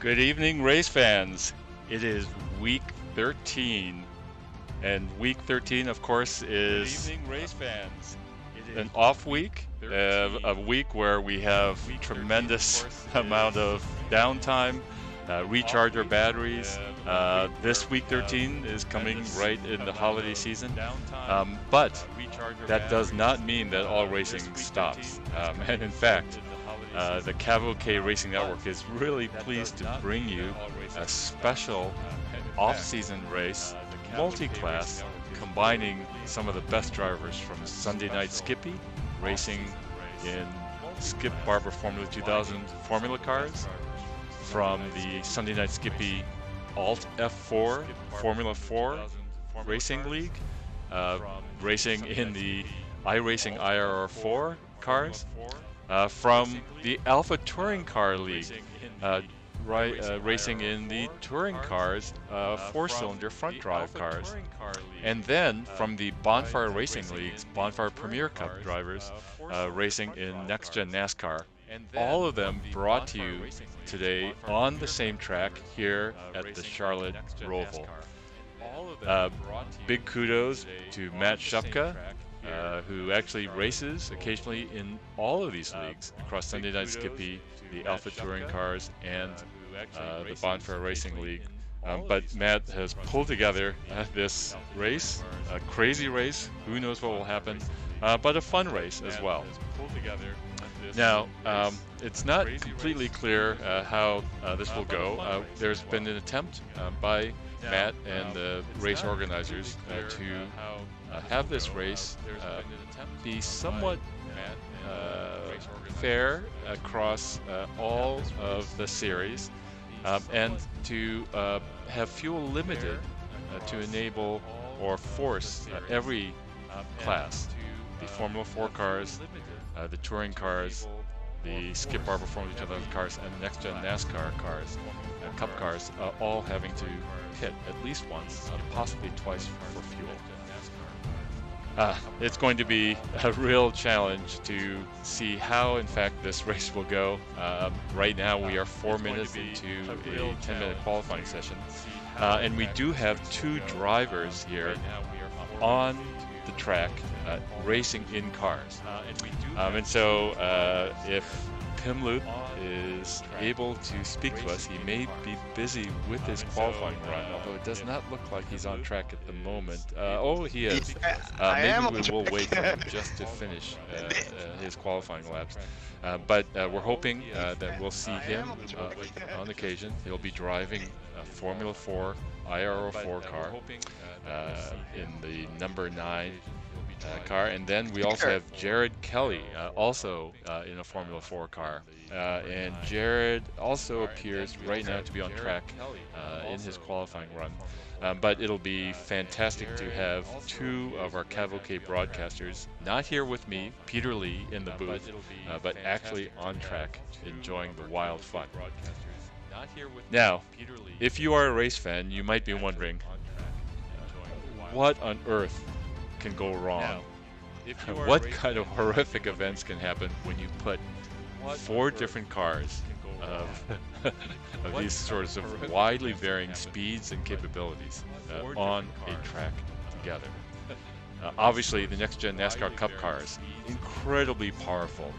Good evening, race fans. It is week 13, and week 13, of course, is Good evening, race fans. an off week, a week where we have tremendous amount of downtime, recharge our batteries. This week 13 is coming right in the holiday season, but that does not mean that all racing stops. And in fact, the CAVOK Racing Network is really pleased to bring you a special off-season race, multi-class, combining some of the best drivers from Sunday Night Skippy, racing in Skip Barber Formula 2000 Formula cars, from the Sunday Night Skippy Alt F4 Formula 4 Racing League, racing in the iRacing IRR4 cars, from the Alpha Touring Car League, racing in the touring cars, four-cylinder front drive cars, and then from the Bonfire Racing League's Bonfire Premier Cup drivers, racing in Next Gen NASCAR. All of them brought to you today on the same track here at the Charlotte Roval. Big kudos to Matt Shupka, who actually races occasionally in all of these leagues across Sunday Night Skippy, the Alpha Touring Cars, and the Bonfire Racing League. But Matt has pulled together this race, a crazy race, who knows what will happen, but a fun race as well. Now, it's not completely clear how this will go. There's been an attempt by Matt and the race organizers to have this race be somewhat fair across all of the series, and to have fuel limited to enable or force every class, the Formula 4 cars, the touring cars, the Skip Barber Formula 2000 cars, and the Next Gen NASCAR cars, Cup cars, all having to pit at least once, possibly twice for fuel. It's going to be a real challenge to see how, in fact, this race will go. Right now, we are 4 minutes into a 10-minute qualifying session, and we do have two drivers here on the track racing in cars. And so if Pimloop is able to speak to us, he may be busy with his qualifying run, although it does not look like he's on track at the moment. Oh, he is. Maybe we will wait for him just to finish his qualifying laps. But we're hoping that we'll see him on occasion. He'll be driving a Formula 4 IRO4 car in the number 9 car, and then we also have Jared Kelly, also in a Formula 4 car, and Jared also appears right now to be on track in his qualifying run. But it'll be fantastic to have two of our CAVOK broadcasters not here with me, Peter Lee, in the booth, but actually on track, enjoying the wild fun. Now, if you are a race fan, you might be wondering, what on earth can go wrong? What kind of horrific events can happen when you put 4 different cars of these sorts of widely varying speeds and capabilities on a track together? Obviously, the Next Gen NASCAR Cup cars, incredibly powerful,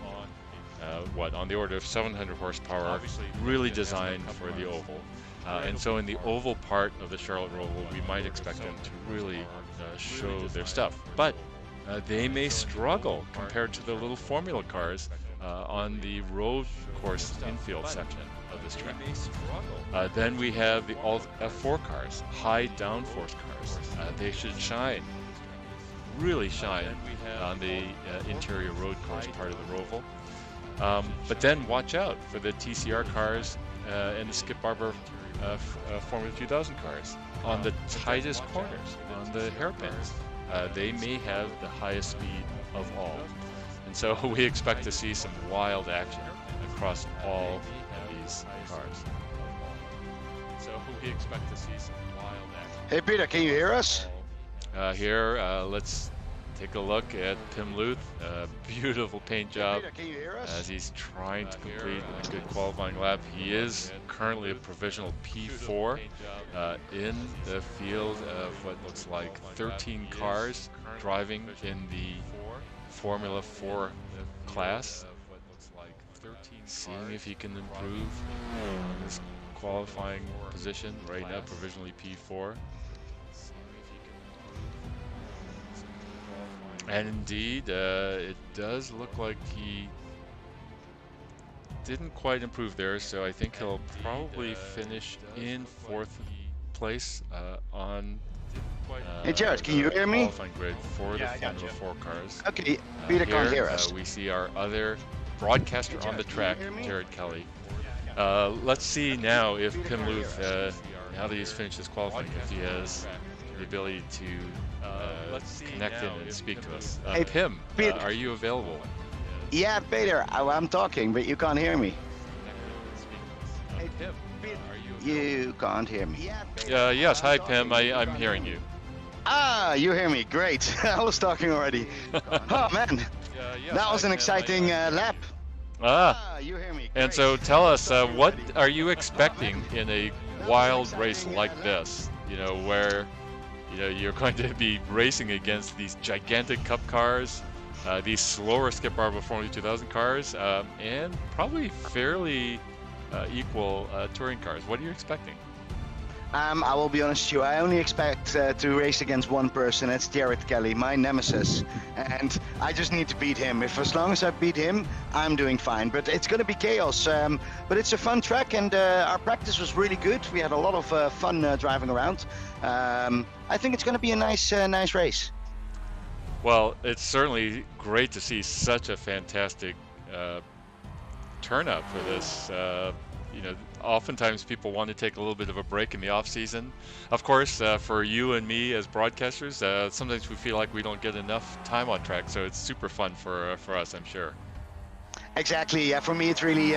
on the order of 700 horsepower, really designed for the oval. And so in the oval part of the Charlotte Roval, we might expect them to really show their stuff. But they may struggle compared to the little Formula cars on the road course infield section of this track. Then we have the Alt F4 cars, high downforce cars. They should shine, really shine on the interior road course part of the Roval. But then watch out for the TCR cars and the Skip Barber Formula 2000 cars on the tightest corners, on the hairpins. They may have the highest speed of all. And so we expect to see some wild action across all of these cars. Hey Peter, can you hear us? Let's take a look at Pim Luth. Beautiful paint job Peter, can you hear us? as he's trying to complete a good qualifying lap. He is currently a provisional P4 in the field of what looks like 13 cars driving in the Formula 4 class. Seeing if he can improve his qualifying position. Right now, provisionally P4. And indeed, it does look like he didn't quite improve there, so I think he'll probably finish in 4th place on Hey Jared, can you hear me? qualifying grid for the Formula 4 cars. Okay, Peter can't hear us. We see our other broadcaster on the track, Jared Kelly. Let's see now if Pim Luth, now that he's finished his qualifying, if he has the ability to connect in and speak to us. Hey, Pim, Peter. are you available? Yeah, Peter, I'm talking, but you can't hear me. Hey, Pim, are you available? You can't hear me. Yes, hi Pim, I'm hearing you. Ah, you hear me, great. I was talking already. Oh man, that was an exciting lap. Ah, You hear me, and great. so tell us, what are you expecting in a wild race like this? You know, where you're going to be racing against these gigantic Cup cars, these slower Skip Barber Formula 2000 cars, and probably fairly equal touring cars. What are you expecting? I will be honest with you, I only expect to race against one person, it's Jared Kelly, my nemesis. And I just need to beat him. If as long as I beat him, I'm doing fine. But it's going to be chaos. But it's a fun track, and our practice was really good. We had a lot of fun driving around. I think it's going to be a nice race. Well, it's certainly great to see such a fantastic turnout for this. Oftentimes people want to take a little bit of a break in the off season. Of course, for you and me as broadcasters, sometimes we feel like we don't get enough time on track, so it's super fun for us, I'm sure. Exactly. Yeah, for me, it's really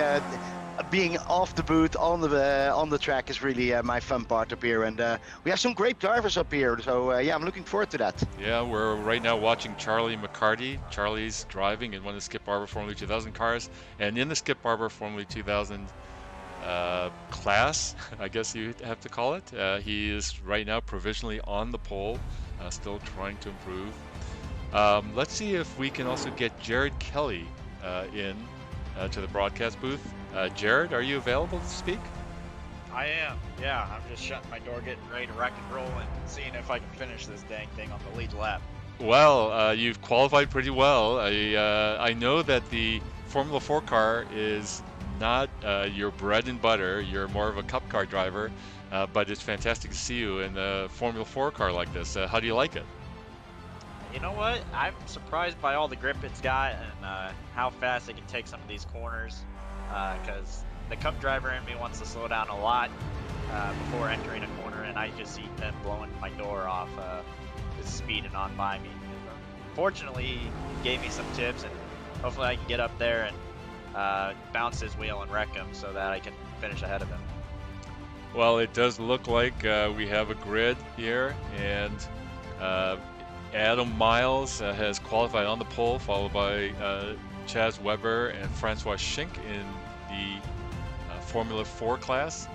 being off the booth on the track is really my fun part up here, and we have some great drivers up here. So yeah, I'm looking forward to that. Yeah, we're right now watching Charlie McCarty. Charlie's driving in one of the Skip Barber Formula 2000 cars, and in the Skip Barber Formula 2000 class, I guess you have to call it. He is right now provisionally on the pole, still trying to improve. Let's see if we can also get Jared Kelly in to the broadcast booth. Jared, are you available to speak? I am, yeah. I'm just shutting my door, getting ready to rock and roll, and seeing if I can finish this dang thing on the lead lap. Well, you've qualified pretty well. I know that the Formula 4 car is not your bread and butter. You're more of a Cup car driver, but it's fantastic to see you in a Formula 4 car like this. How do you like it? You know what? I'm surprised by all the grip it's got and how fast it can take some of these corners, because the Cup driver in me wants to slow down a lot before entering a corner, and I just see them blowing my door off, just speeding on by me. Fortunately, he gave me some tips, and hopefully I can get up there and bounce his wheel and wreck him so that I can finish ahead of him. Well, it does look like we have a grid here, and Adam Miles has qualified on the pole, followed by Chaz Weber and Francois Schink in the Formula 4 class.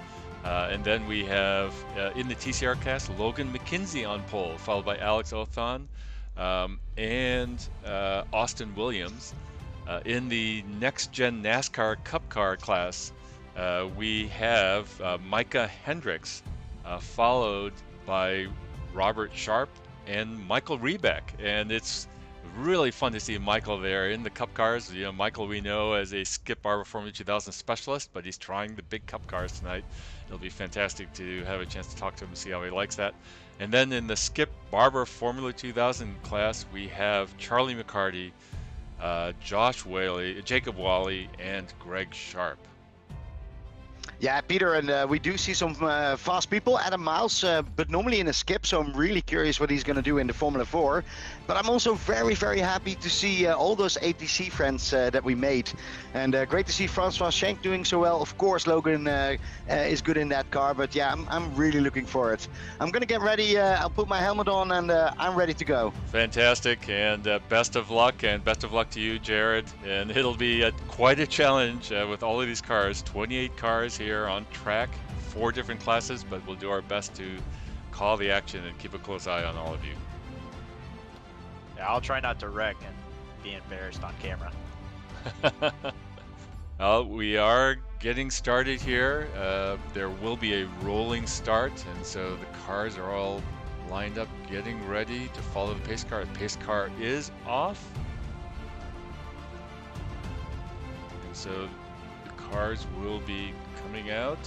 And then we have, in the TCR class, Logan McKenzie on pole, followed by Alex Othon and Austin Williams. In the next-gen NASCAR Cup car class, we have Micah Hendricks, followed by Robert Sharp and Michael Rebeck. And it's really fun to see Michael there in the Cup cars. You know, Michael we know as a Skip Barber Formula 2000 specialist, but he's trying the big Cup cars tonight. It'll be fantastic to have a chance to talk to him and see how he likes that. And then in the Skip Barber Formula 2000 class, we have Charlie McCarty, Josh Whaley, Jacob Wally, and Greg Sharp. Yeah, Peter, and we do see some fast people, Adam Miles, but normally in a skip, so I'm really curious what he's going to do in the Formula 4. But I'm also very, very happy to see all those ATC friends that we made. And great to see Francois Schenk doing so well. Of course, Logan is good in that car, but yeah, I'm really looking for it. I'm going to get ready. I'll put my helmet on, and I'm ready to go. Fantastic, and best of luck, and best of luck to you, Jared. And it'll be quite a challenge with all of these cars, 28 cars here on track, 4 different classes, but we'll do our best to call the action and keep a close eye on all of you. Yeah, I'll try not to wreck and be embarrassed on camera. Well, we are getting started here. There will be a rolling start, and so the cars are all lined up, getting ready to follow the pace car. The pace car is off, and so the cars will be coming out.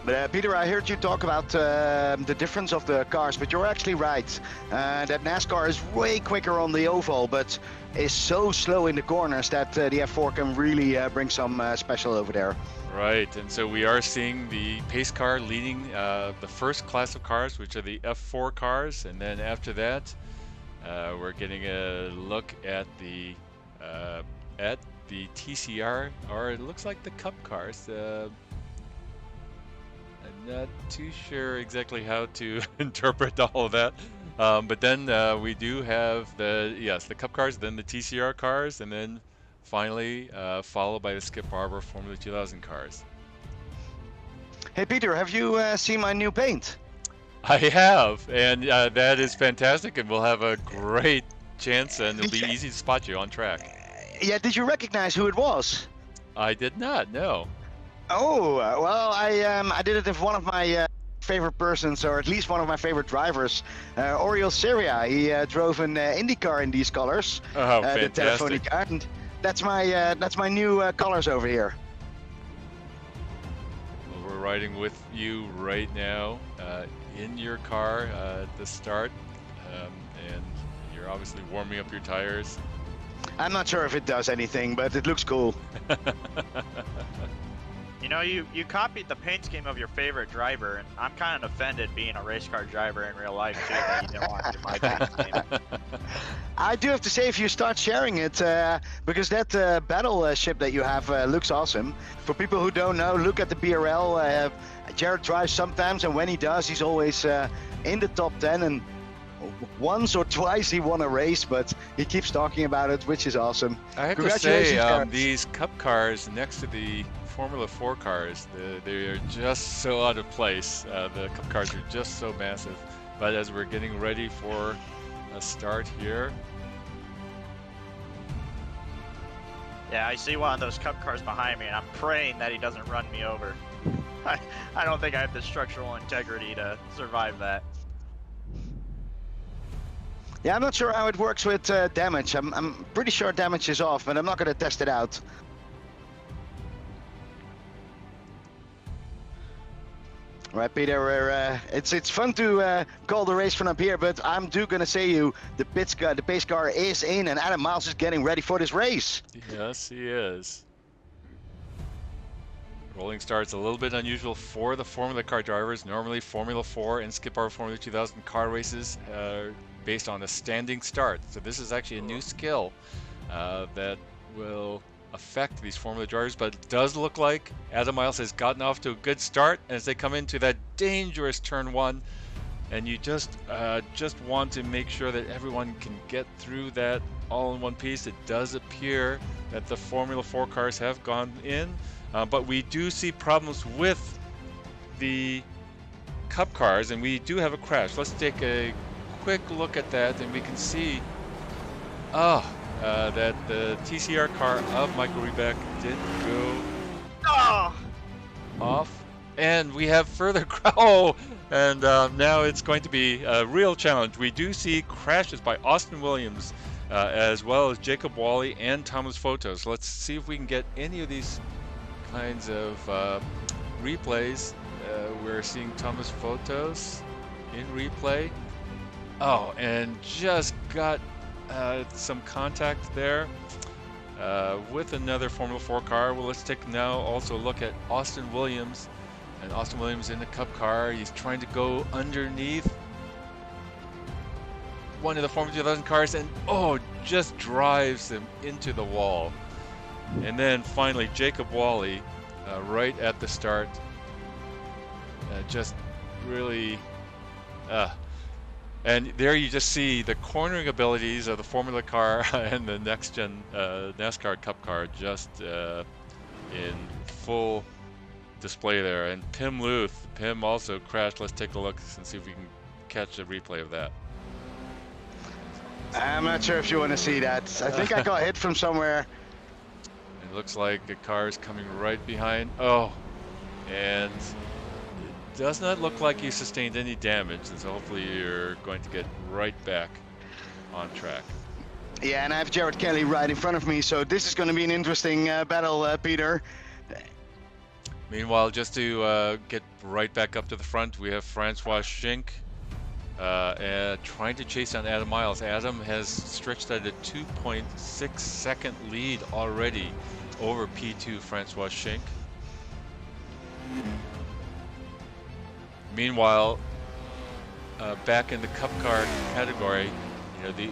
But Peter, I heard you talk about the difference of the cars, but you're actually right. That NASCAR is way quicker on the oval, but is so slow in the corners that the F4 can really bring some special over there. Right, and so we are seeing the pace car leading the first class of cars, which are the F4 cars, and then after that, we're getting a look at the TCR, or it looks like the Cup cars. I'm not too sure exactly how to interpret all of that, but then we do have the Cup cars, then the TCR cars, and then finally followed by the Skip Barber Formula 2000 cars. Hey Peter, have you seen my new paint? I have, and that is fantastic, and we'll have a great chance, and it'll be easy to spot you on track. Yeah, did you recognize who it was? I did not, no. Oh, well, I did it with one of my favorite persons, or at least one of my favorite drivers, Oriol Seria. He drove an IndyCar in these colors, Oh, the fantastic. Telefonica, and that's my new colors over here. Well, we're riding with you right now in your car at the start, and you're obviously warming up your tires. I'm not sure if it does anything, but it looks cool. You know, you copied the paint scheme of your favorite driver, and I'm kind of offended being a race car driver in real life too that you didn't want to do my paint scheme. I do have to say, if you start sharing it, because that battleship that you have looks awesome. For people who don't know, look at the BRL. Jared drives sometimes, and when he does, he's always in the top 10, and once or twice he won a race, but he keeps talking about it, which is awesome. I have to say, these Cup cars next to the Formula 4 cars, they are just so out of place. The Cup cars are just so massive. But as we're getting ready for a start here. Yeah, I see one of those Cup cars behind me, and I'm praying that he doesn't run me over. I don't think I have the structural integrity to survive that. Yeah, I'm not sure how it works with damage. I'm pretty sure damage is off, but I'm not going to test it out. Right, Peter, it's fun to call the race from up here, but I'm going to say the pace car is in, and Adam Miles is getting ready for this race. Yes, he is. Rolling start's a little bit unusual for the Formula car drivers. Normally, Formula 4 and Skip Barber Formula 2000 car races are based on a standing start. So this is actually a new skill that will affect these Formula drivers, but it does look like Adam Miles has gotten off to a good start as they come into that dangerous turn 1, and you just want to make sure that everyone can get through that all in one piece. It does appear that the Formula 4 cars have gone in, but we do see problems with the Cup cars, and we do have a crash. Let's take a quick look at that, and we can see that the TCR car of Michael Rebeck did go off, and we have further and now it's going to be a real challenge. We do see crashes by Austin Williams as well as Jacob Wally and Thomas Photos. Let's see if we can get any of these kinds of replays. We're seeing Thomas Photos in replay. Oh, and just got some contact there. with another Formula 4 car. Well, let's take now also a look at Austin Williams. And Austin Williams in the Cup car. He's trying to go underneath one of the Formula 2000 cars and just drives him into the wall. And then finally Jacob Wally right at the start just really and there you just see the cornering abilities of the Formula car and the next gen NASCAR Cup car just in full display there. And Pim also crashed. Let's take a look and see if we can catch a replay of that. I'm not sure if you want to see that. I think I got hit from somewhere. It looks like the car is coming right behind. And it does not look like you sustained any damage, and so hopefully you're going to get right back on track. Yeah, and I have Jared Kelly right in front of me, so this is going to be an interesting battle, Peter. Meanwhile, just to get right back up to the front, we have Francois Schink trying to chase down Adam Miles. Adam has stretched at a 2.6 second lead already over P2 Francois Schink. Meanwhile, back in the Cup car category, the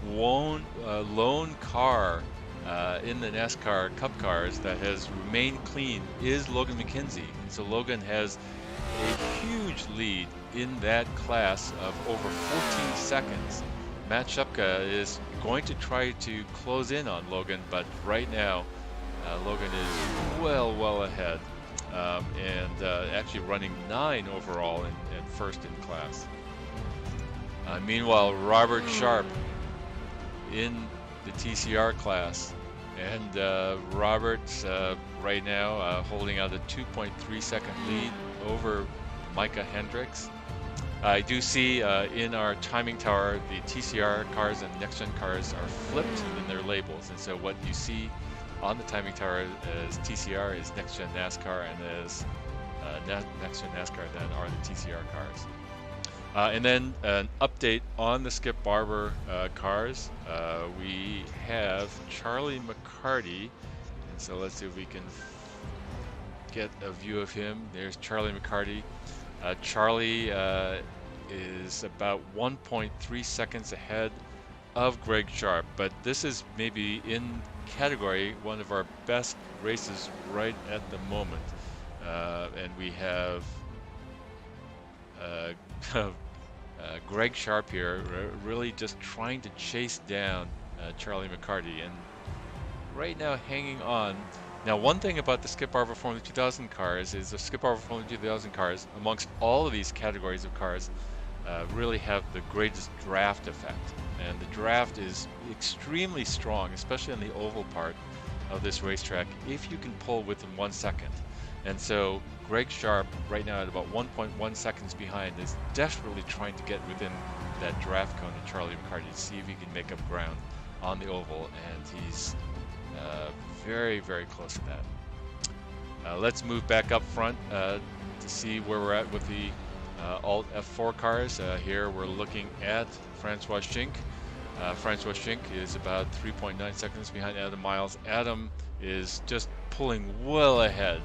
lone car in the NASCAR Cup cars that has remained clean is Logan McKenzie. And so Logan has a huge lead in that class of over 14 seconds. Matt Shupka is going to try to close in on Logan, but right now Logan is well ahead and actually running 9 overall and first in class. Meanwhile, Robert Sharp in the TCR class, and Robert's right now holding out a 2.3 second lead over Micah Hendricks. I do see in our timing tower the TCR cars and next gen cars are flipped in their labels, and so what you see on the timing tower as TCR is next gen NASCAR, and as next gen NASCAR then are the TCR cars. And then an update on the Skip Barber cars. We have Charlie McCarty, and so let's see if we can get a view of him. There's Charlie McCarty. Charlie is about 1.3 seconds ahead of Greg Sharp, but this is maybe in category one of our best races right at the moment. And we have Greg Sharp here really just trying to chase down Charlie McCarty, and right now hanging on. Now, one thing about the Skip Barber Formula 2000 cars is the Skip Barber Formula 2000 cars, amongst all of these categories of cars, really have the greatest draft effect. And the draft is extremely strong, especially on the oval part of this racetrack, if you can pull within 1 second. And so Greg Sharp, right now at about 1.1 seconds behind, is desperately trying to get within that draft cone of Charlie McCarty to see if he can make up ground on the oval, and he's very close to that. Let's move back up front to see where we're at with the Alt F4 cars. Here we're looking at Francois Schink. Francois Schink is about 3.9 seconds behind Adam Miles. Adam is just pulling well ahead,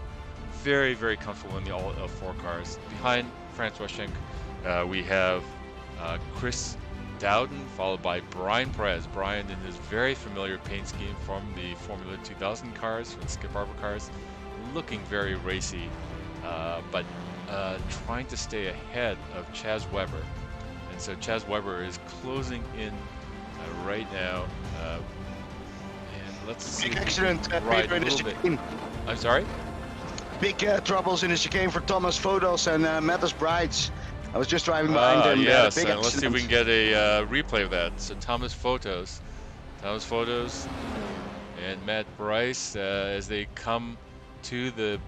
very comfortable in the Alt F4 cars. Behind Francois Schink, we have Chris Dowden, followed by Brian Perez. Brian in his very familiar paint scheme from the Formula 2000 cars, from the Skip Barber cars, looking very racy, but trying to stay ahead of Chaz Weber. And so Chaz Weber is closing in right now. And let's see. Big accident right a little bit. I'm sorry? Big troubles in the chicane for Thomas Fodos and Mattis Brides. I was just driving behind him. Yes, and let's see if we can get a replay of that. So Thomas Fotos and Matt Bryce as they come to the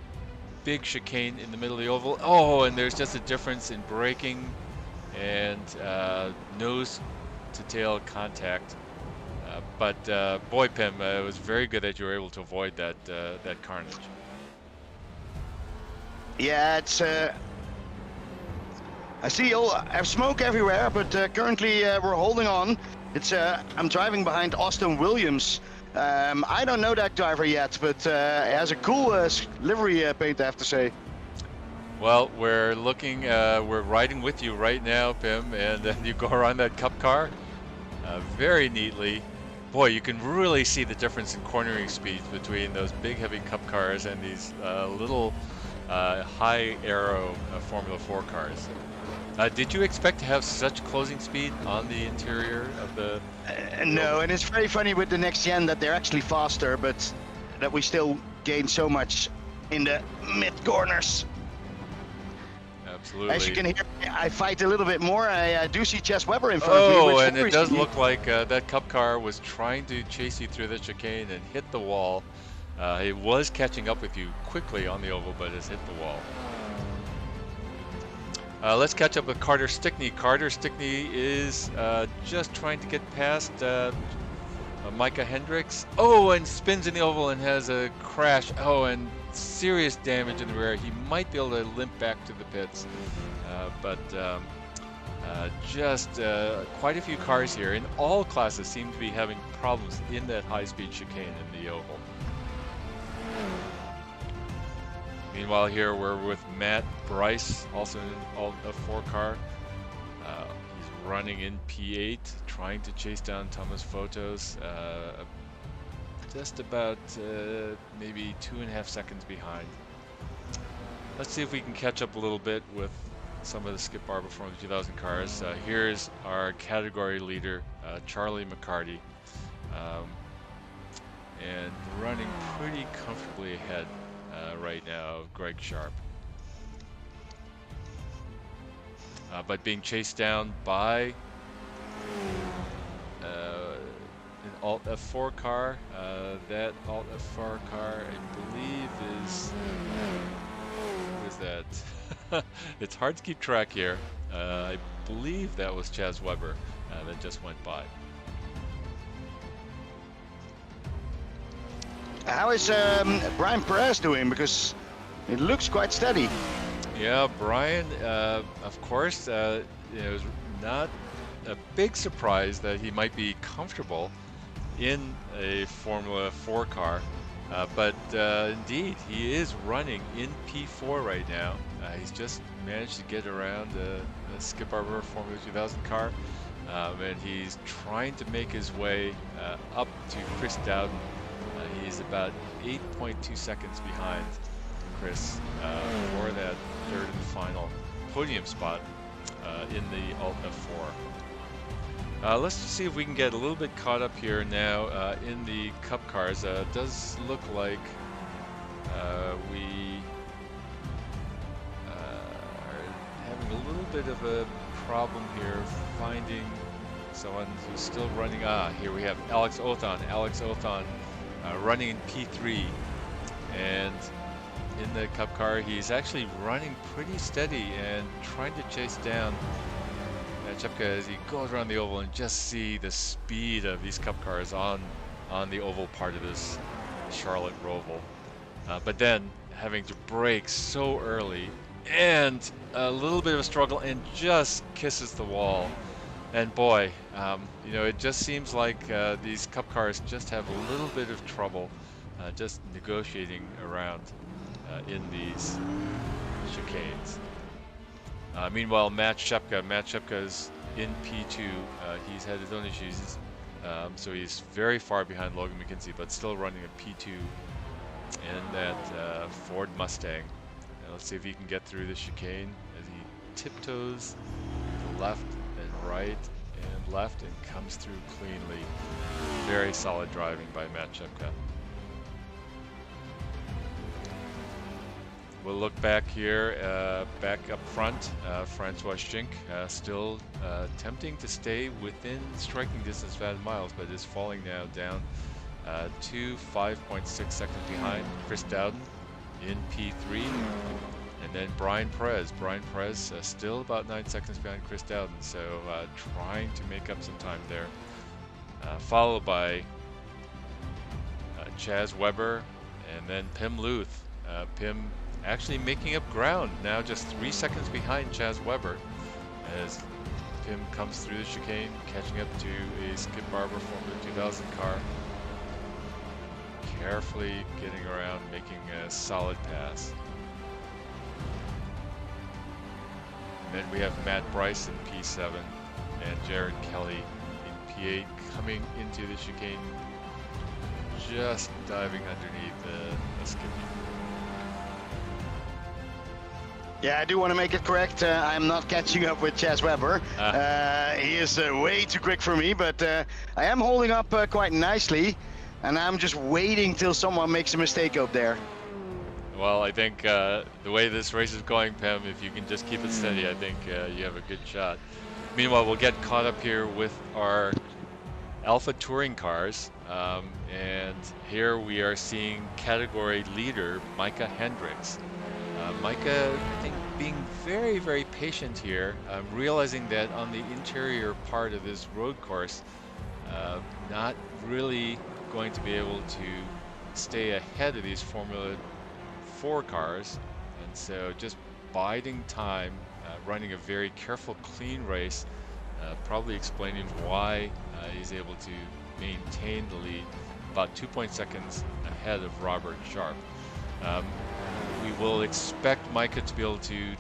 big chicane in the middle of the oval. Oh, and there's just a difference in braking and nose to tail contact. But boy, Pim, it was very good that you were able to avoid that carnage. Yeah, it's. I see I have smoke everywhere, but currently we're holding on. It's I'm driving behind Austin Williams I don't know that driver yet, but it has a cool livery paint, I have to say. Well, we're looking, we're riding with you right now, Pim, and you go around that Cup car very neatly. Boy, you can really see the difference in cornering speeds between those big, heavy Cup cars and these little high aero Formula 4 cars. Did you expect to have such closing speed on the interior of the... No, and it's very funny with the next gen that they're actually faster, but that we still gain so much in the mid corners. Absolutely. As you can hear, I fight a little bit more. I do see Chas Webber in front of me. Oh, and it does look like that Cup car was trying to chase you through the chicane and hit the wall. It was catching up with you quickly on the oval, but has hit the wall. Let's catch up with Carter Stickney. Carter Stickney is just trying to get past Micah Hendricks. Oh, and spins in the oval and has a crash. Oh, and serious damage in the rear. He might be able to limp back to the pits, but just quite a few cars here in all classes seem to be having problems in that high-speed chicane in the oval. Meanwhile, here we're with Matt Bryce, also in a 4 car. He's running in P8, trying to chase down Thomas Photos. Just about maybe 2.5 seconds behind. Let's see if we can catch up a little bit with some of the Skip Barber Formula 2000 cars. Here's our category leader, Charlie McCarty, and running pretty comfortably ahead right now of Greg Sharp. But being chased down by an Alt F4 car. That Alt F4 car, I believe, is... Who is that? It's hard to keep track here. I believe that was Chas Webber that just went by. How is Brian Perez doing? Because it looks quite steady. Yeah, Brian, of course, it was not a big surprise that he might be comfortable in a Formula 4 car, but indeed, he is running in P4 right now. He's just managed to get around the Skip Barber Formula 2000 car, and he's trying to make his way up to Chris Dowden. He's about 8.2 seconds behind Chris for that third and final podium spot in the Alt F4. Let's see if we can get a little bit caught up here now in the Cup cars. It does look like we are having a little bit of a problem here finding someone who's still running. Here we have Alex Othon. Alex Othon running in P3, and in the Cup car he's actually running pretty steady and trying to chase down Chepka as he goes around the oval, and just see the speed of these Cup cars on the oval part of this Charlotte Roval. But then having to brake so early, and a little bit of a struggle, and just kisses the wall. And boy, you know, it just seems like these Cup cars just have a little bit of trouble just negotiating around in these chicanes. Meanwhile, Matt Shepka is in P2. He's had his own issues, so he's very far behind Logan McKinsey, but still running a P2 in that Ford Mustang. Now let's see if he can get through the chicane as he tiptoes to the left and right and left and comes through cleanly. Very solid driving by Matt Shepka. We'll look back here, back up front. Francois Schink still attempting to stay within striking distance of Adam Miles, but is falling now down to 5.6 seconds behind Chris Dowden in P3. And then Brian Perez. Brian Perez still about 9 seconds behind Chris Dowden, so trying to make up some time there. Followed by Chas Webber and then Pim Luth. Pim actually making up ground, now just 3 seconds behind Chas Webber as Pim comes through the chicane, catching up to a Skip Barber Formula 2000 car. carefully getting around, making a solid pass. And then we have Matt Bryce in P7 and Jared Kelly in P8 coming into the chicane, just diving underneath the skippy. Yeah, I do want to make it correct. I'm not catching up with Chaz Webber. He is way too quick for me, but I am holding up quite nicely, and I'm just waiting till someone makes a mistake up there. Well, I think the way this race is going, Pam, if you can just keep it steady, I think you have a good shot. Meanwhile, we'll get caught up here with our Alpha Touring cars, and here we are seeing category leader Micah Hendricks. Micah, I think, being very, very patient here, realizing that on the interior part of this road course, not really going to be able to stay ahead of these Formula 4 cars, and so just biding time, running a very careful, clean race, probably explaining why he's able to maintain the lead about 2 seconds ahead of Robert Sharp. We will expect Micah to be able to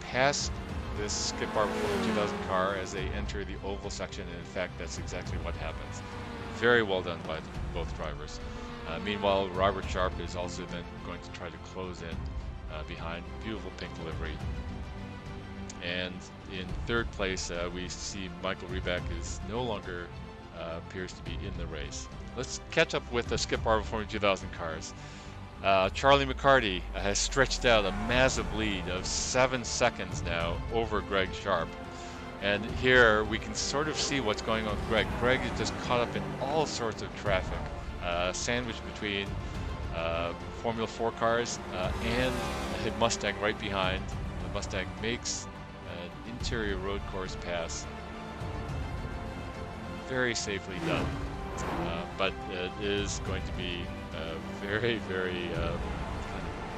pass this Skip Barber 2000 car as they enter the oval section, and in fact that's exactly what happens. Very well done by both drivers. Meanwhile, Robert Sharp is also then going to try to close in behind. Beautiful pink livery. And in third place, we see Michael Reback is no longer appears to be in the race. Let's catch up with the Skip Barber Formula 2000 cars. Charlie McCarty has stretched out a massive lead of 7 seconds now over Greg Sharp. And here we can sort of see what's going on with Greg. Greg is just caught up in all sorts of traffic, sandwiched between Formula 4 cars and a Mustang right behind. The Mustang makes an interior road course pass. Very safely done. But it is going to be a very, very kind of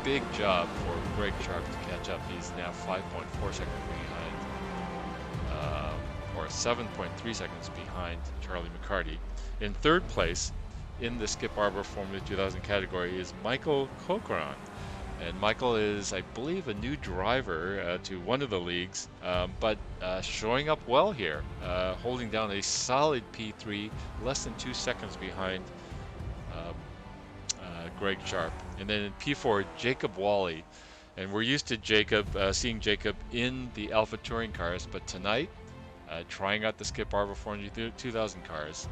big job for Greg Sharp to catch up. He's now 5.4 seconds behind, or 7.3 seconds behind Charlie McCarty. In third place in the Skip Barber Formula 2000 category is Michael Cochran. And Michael is, I believe, a new driver to one of the leagues, but showing up well here, holding down a solid P3, less than 2 seconds behind Greg Sharp. And then in P4, Jacob Wally. And we're used to Jacob, seeing Jacob in the Alpha Touring cars, but tonight, trying out the Skip Barber Formula 2000 cars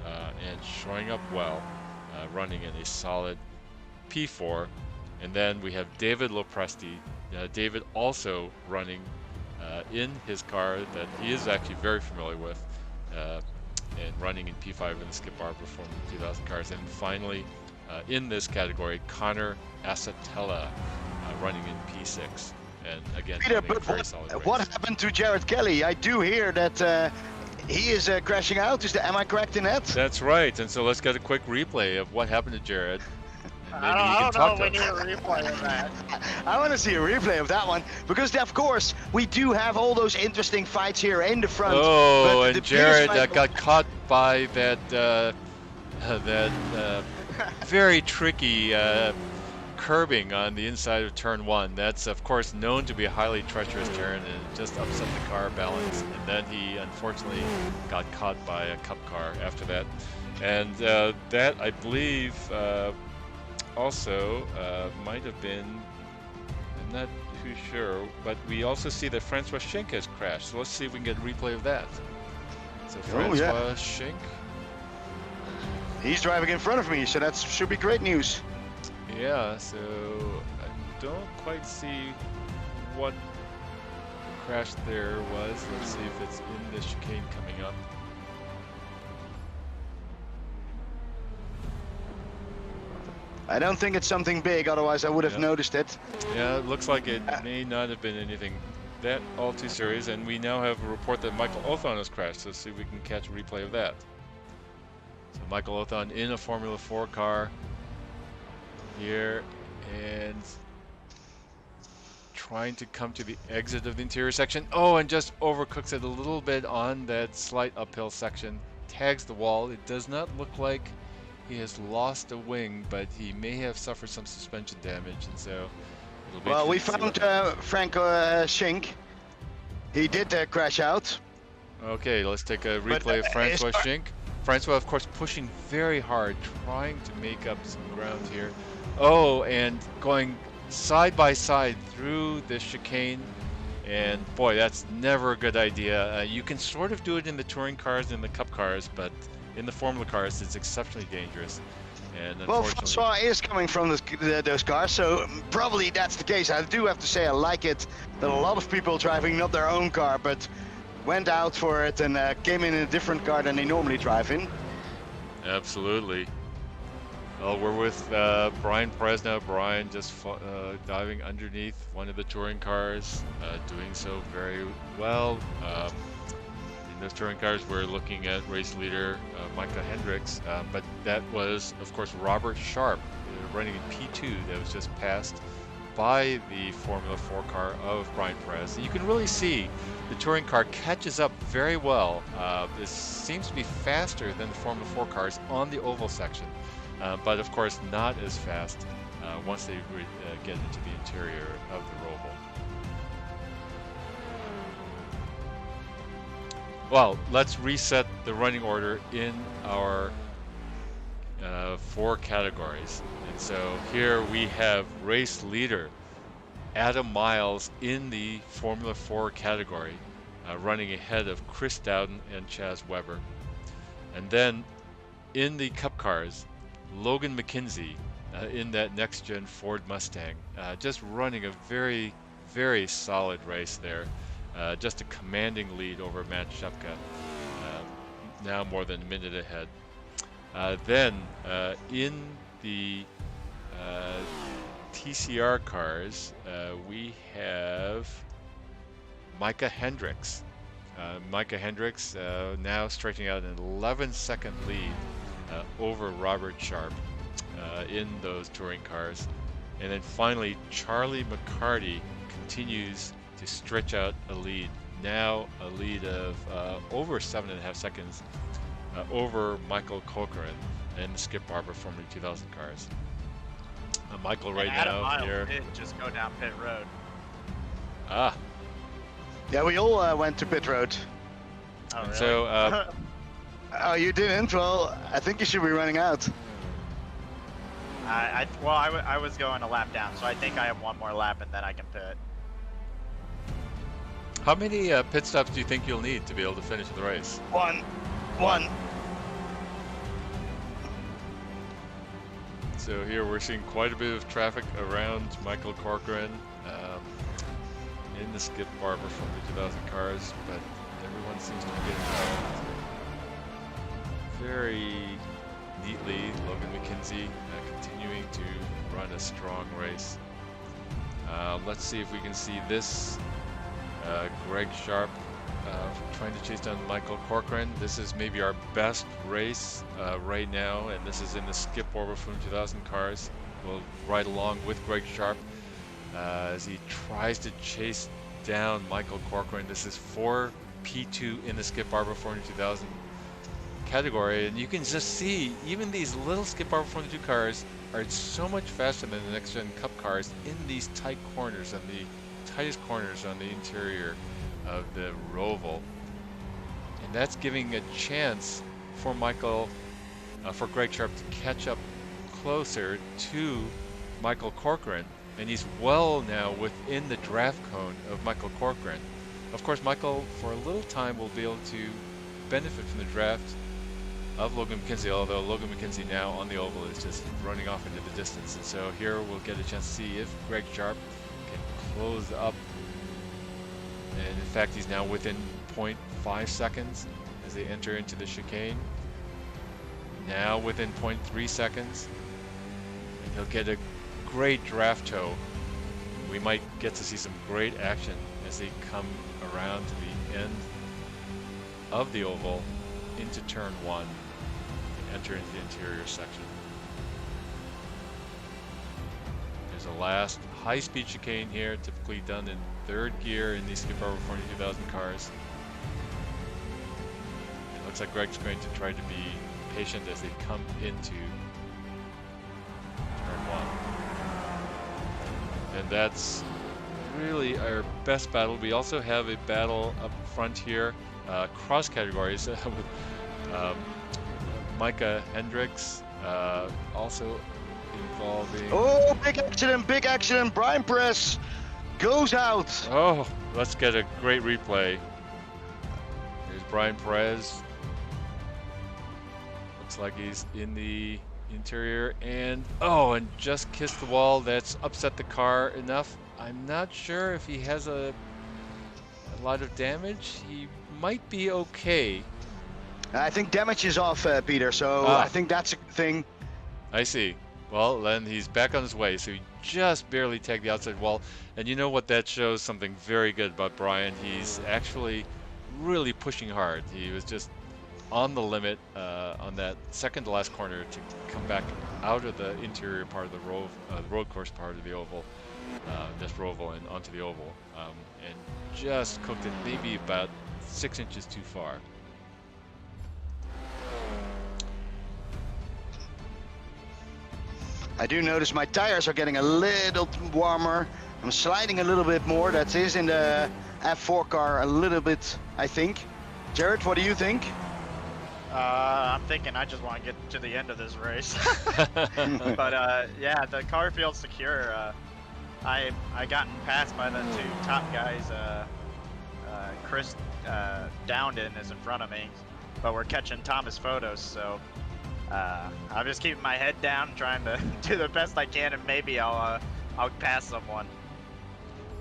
and showing up well, running in a solid P4. And then we have David Lopresti. David also running in his car that he is actually very familiar with, and running in P5 in the Skip Barber Formula 2000 cars. And finally, in this category, Connor Asatella running in P6. And again, Peter, but what happened to Jared Kelly? I do hear that he is crashing out. Am I correct in that? That's right. And so let's get a quick replay of what happened to Jared. I don't know if we need a replay of that. I want to see a replay of that one, because of course we do have all those interesting fights here in the front. Oh, and Jared got caught by that very tricky curbing on the inside of turn 1. That's of course known to be a highly treacherous turn, and it just upset the car balance. And then he unfortunately got caught by a cup car after that. And that, I believe, also might have been, I'm not too sure, but we also see that Francois Schenk has crashed. So let's see if we can get a replay of that. So Francois Schenk. He's driving in front of me, so that should be great news. Yeah, so I don't quite see what crash there was. Let's see if it's in the chicane coming up. I don't think it's something big, otherwise I would have noticed it. Yeah, it looks like it may not have been anything that all too serious, and we now have a report that Michael Othon has crashed. So let's see if we can catch a replay of that. So Michael Othon in a Formula 4 car here, and trying to come to the exit of the interior section. Oh, and just overcooks it a little bit on that slight uphill section. Tags the wall. It does not look like he has lost a wing, but he may have suffered some suspension damage, and so it'll be Well, we interesting to see found what Franco Schink. He did crash out. Okay, let's take a But, replay of his Francois car- Schink. Francois, of course, pushing very hard, trying to make up some ground here. Oh, and going side by side through the chicane. And boy, that's never a good idea. You can sort of do it in the touring cars and the cup cars, but in the Formula cars, it's exceptionally dangerous. And Well, unfortunately, Francois is coming from those cars, so probably that's the case. I do have to say I like it that a lot of people driving not their own car, but went out for it and came in a different car than they normally drive in. absolutely. Well, we're with Brian Perez now. Brian just diving underneath one of the touring cars, doing so very well. In those touring cars, we're looking at race leader Micah Hendricks, but that was, of course, Robert Sharp running in P2 that was just passed by the Formula 4 car of Brian Perez. And you can really see the touring car catches up very well. This seems to be faster than the Formula 4 cars on the oval section. But of course not as fast once they get into the interior of the Roval. Well, let's reset the running order in our 4 categories. And so here we have race leader Adam Miles in the Formula 4 category, running ahead of Chris Dowden and Chaz Weber. And then in the Cup cars, Logan McKenzie in that next-gen Ford Mustang, just running a very, very solid race there. Just a commanding lead over Matt Shepka, now more than a minute ahead. Then in the TCR cars, we have Micah Hendricks. Micah Hendricks now stretching out an 11-second lead over Robert Sharp in those touring cars. And then finally, Charlie McCarty continues to stretch out a lead. Now a lead of over 7.5 seconds over Michael Corcoran in the Skip Barber Formula 2000 cars. Michael right now Adam here. Miles did just go down pit road. Ah. Yeah, we all went to pit road. Oh, really? So Oh, you didn't? Well, I think you should be running out. I was going a lap down, so I think I have one more lap and then I can pit. how many pit stops do you think you'll need to be able to finish the race? One. So here we're seeing quite a bit of traffic around Michael Corcoran in the Skip Barber from the 2000 cars, but everyone seems to be getting around very neatly. Logan McKenzie continuing to run a strong race. Let's see if we can see this. Greg Sharp trying to chase down Michael Corcoran. This is maybe our best race right now, and this is in the Skip Barber from 2000 cars. We'll ride along with Greg Sharp as he tries to chase down Michael Corcoran. This is for P2 in the Skip Barber Formula 2000 category, and you can just see even these little Skip Barber Formula 2 cars are so much faster than the next gen Cup cars in these tight corners and the tightest corners on the interior of the Roval, and that's giving a chance for Greg Sharp to catch up closer to Michael Corcoran, and he's well now within the draft cone of Michael Corcoran. Of course, Michael for a little time will be able to benefit from the draft of Logan McKenzie, although Logan McKenzie now on the oval is just running off into the distance. And so here we'll get a chance to see if Greg Sharp can close up. And in fact, he's now within 0.5 seconds as they enter into the chicane. Now within 0.3 seconds. And he'll get a great draft toe. We might get to see some great action as they come around to the end of the oval into turn 1 and enter into the interior section. There's a last high-speed chicane here, typically done in 3rd gear in these Skip Barber Formula 2000 cars. It looks like Greg's going to try to be patient as they come into turn 1. And that's really our best battle. We also have a battle up front here, cross categories with Micah Hendricks, also involving... Oh, big accident. Brian Press goes out. Oh, let's get a great replay. Here's Brian Perez. Looks like he's in the interior and just kissed the wall. That's upset the car enough. I'm not sure if he has a lot of damage. He might be okay. I think damage is off, Peter, so I think that's a good thing. I see. Well, then he's back on his way, so he just barely tagged the outside wall. And you know what? That shows something very good about Brian. He's actually really pushing hard. He was just on the limit on that second to last corner to come back out of the interior part of the road course part of the oval, this Roval, and onto the oval, and just cooked it maybe about 6 inches too far. I do notice my tires are getting a little warmer. I'm sliding a little bit more. That is in the F4 car a little bit, I think. Jared, what do you think? I'm thinking I just want to get to the end of this race. But yeah, the car feels secure. I gotten passed by the two top guys. Chris Dowden is in front of me, but we're catching Thomas photos, so I'm just keeping my head down, trying to do the best I can, and maybe I'll pass someone.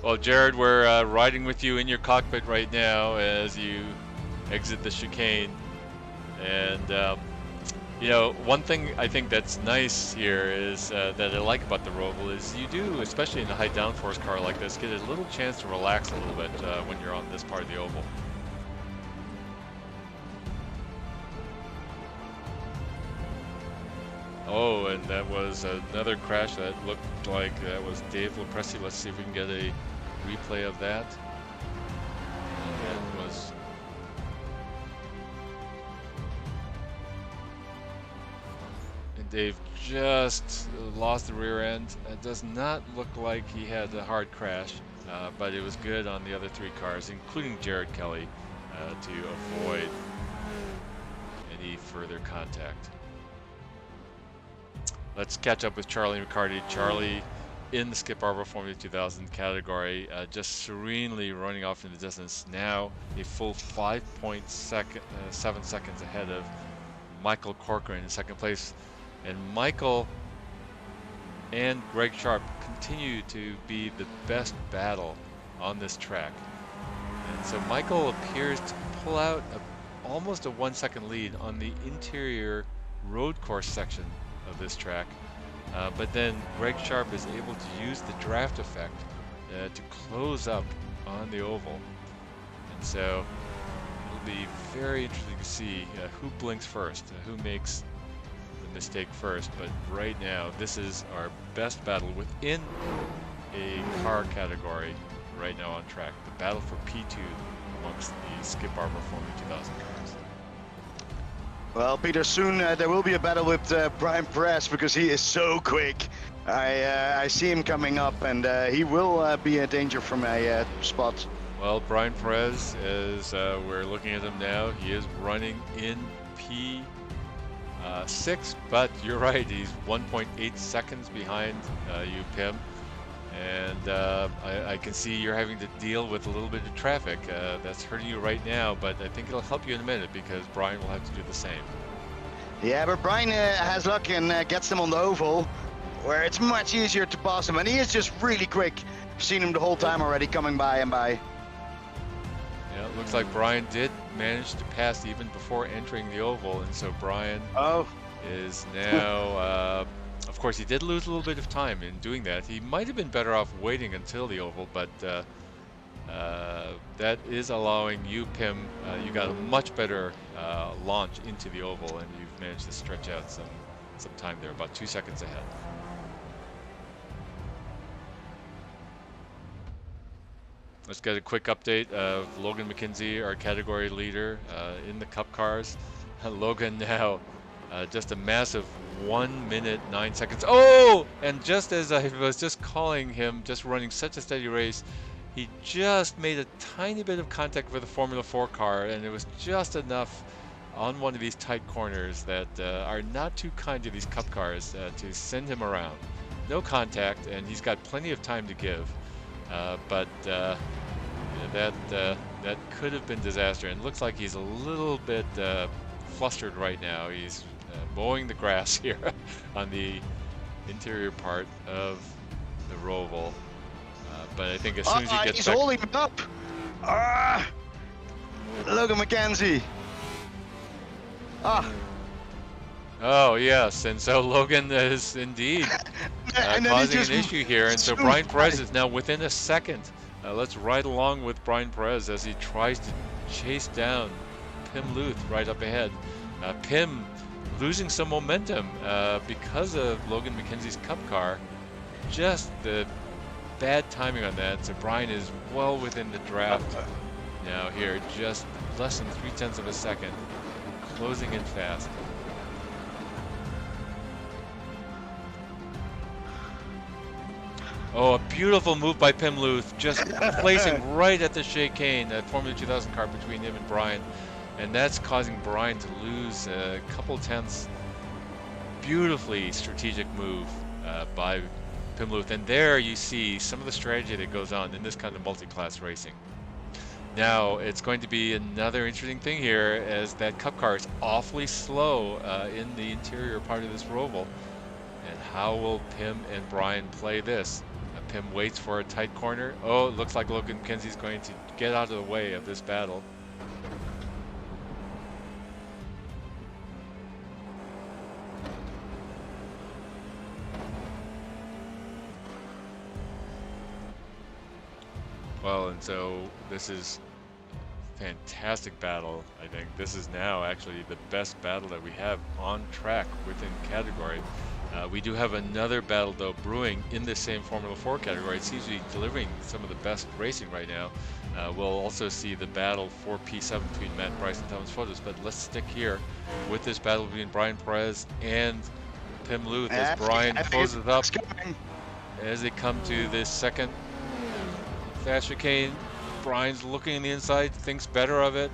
Well, Jared, we're riding with you in your cockpit right now as you exit the chicane. And you know, one thing I think that's nice here is that I like about the Roval is you do, especially in a high downforce car like this, get a little chance to relax a little bit when you're on this part of the oval. Oh, and that was another crash that looked like that was Dave Lopresti. Let's see if we can get a replay of that. And that was... And Dave just lost the rear end. It does not look like he had a hard crash, but it was good on the other three cars, including Jared Kelly, to avoid any further contact. Let's catch up with Charlie McCarty. Charlie in the Skip Barber Formula 2000 category, just serenely running off in the distance. Now a full 5.7 seconds ahead of Michael Corcoran in second place. And Michael and Greg Sharp continue to be the best battle on this track. And so Michael appears to pull out almost a 1 second lead on the interior road course section of this track, but then Greg Sharp is able to use the draft effect to close up on the oval, and so it'll be very interesting to see who blinks first, who makes the mistake first. But right now this is our best battle within a car category right now on track, the battle for P2 amongst the Skip Barber Formula 2000 cars. Well, Peter, soon there will be a battle with Brian Perez because he is so quick. I see him coming up, and he will be a danger for my spot. Well, Brian Perez, as we're looking at him now, he is running in P6, but you're right, he's 1.8 seconds behind you, Pim. And I can see you're having to deal with a little bit of traffic. That's hurting you right now, but I think it'll help you in a minute because Brian will have to do the same. Yeah, but Brian has luck and gets them on the oval, where it's much easier to pass him, and he is just really quick. I've seen him the whole time already, coming by and by. Yeah, it looks like Brian did manage to pass even before entering the oval, and so Brian is now... Of course, he did lose a little bit of time in doing that. He might have been better off waiting until the oval, but that is allowing you, Pim, you got a much better launch into the oval, and you've managed to stretch out some time there, about 2 seconds ahead. Let's get a quick update of Logan McKenzie, our category leader in the Cup cars. Logan now Just a massive 1 minute 9 seconds. Oh! And just as I was just calling him, just running such a steady race, he just made a tiny bit of contact with the Formula 4 car, and it was just enough on one of these tight corners that are not too kind to these Cup cars to send him around. No contact, and he's got plenty of time to give, but that could have been disaster. And it looks like he's a little bit flustered right now. He's mowing the grass here on the interior part of the Roval. But I think as soon as he gets he's back... holding him up! Logan McKenzie! Oh, yes, and so Logan is indeed causing an issue here, and so Brian Perez is now within a second. Let's ride along with Brian Perez as he tries to chase down Pim Luth right up ahead. Pim losing some momentum because of Logan McKenzie's Cup car. Just the bad timing on that, so Brian is well within the draft now here, just less than 0.3 of a second, closing in fast. Oh, a beautiful move by Pim Luth, just placing right at the chicane, that Formula 2000 car between him and Brian, and that's causing Brian to lose a couple tenths. Beautifully strategic move by Pim Luth, and there you see some of the strategy that goes on in this kind of multi-class racing. Now it's going to be another interesting thing here, as that Cup car is awfully slow in the interior part of this Roval, and how will Pim and Brian play this? Pim waits for a tight corner. Oh, it looks like Logan McKenzie is going to get out of the way of this battle. Well, and so this is a fantastic battle. I think this is now actually the best battle that we have on track within category. We do have another battle though brewing in the same Formula 4 category. It seems to be delivering some of the best racing right now. We'll also see the battle for P7 between Matt and Bryson Thomas Photos, but let's stick here with this battle between Brian Perez and Pim Luth as Brian closes up as they come to this second fast chicane. Brian's looking on the inside, thinks better of it.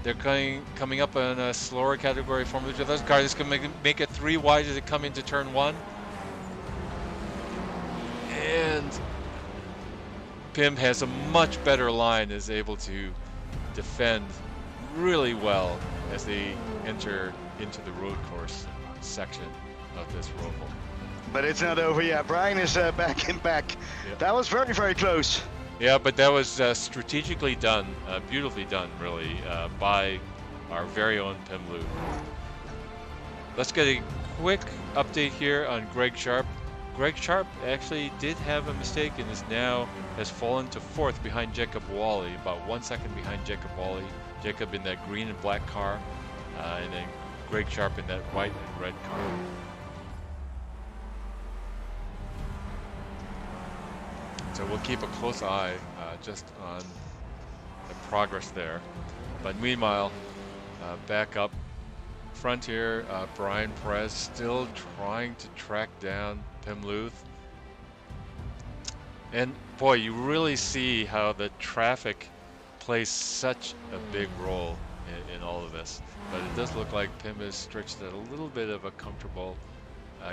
They're coming up on a slower category Formula 2000 car. This can make it 3 wide as they come into turn 1. And Pim has a much better line, is able to defend really well as they enter into the road course section of this Roval. But it's not over yet. Brian is back in back. Yep. That was very, very close. Yeah, but that was strategically done, beautifully done, really, by our very own Pim Luth. Let's get a quick update here on Greg Sharp. Greg Sharp actually did have a mistake and has fallen to 4th behind Jacob Wally, about 1 second behind Jacob Wally. Jacob in that green and black car, and then Greg Sharp in that white and red car. So we'll keep a close eye just on the progress there. But meanwhile, back up front here, Brian Perez still trying to track down Pim Luth. And boy, you really see how the traffic plays such a big role in all of this. But it does look like Pim is stretched at a little bit of a comfortable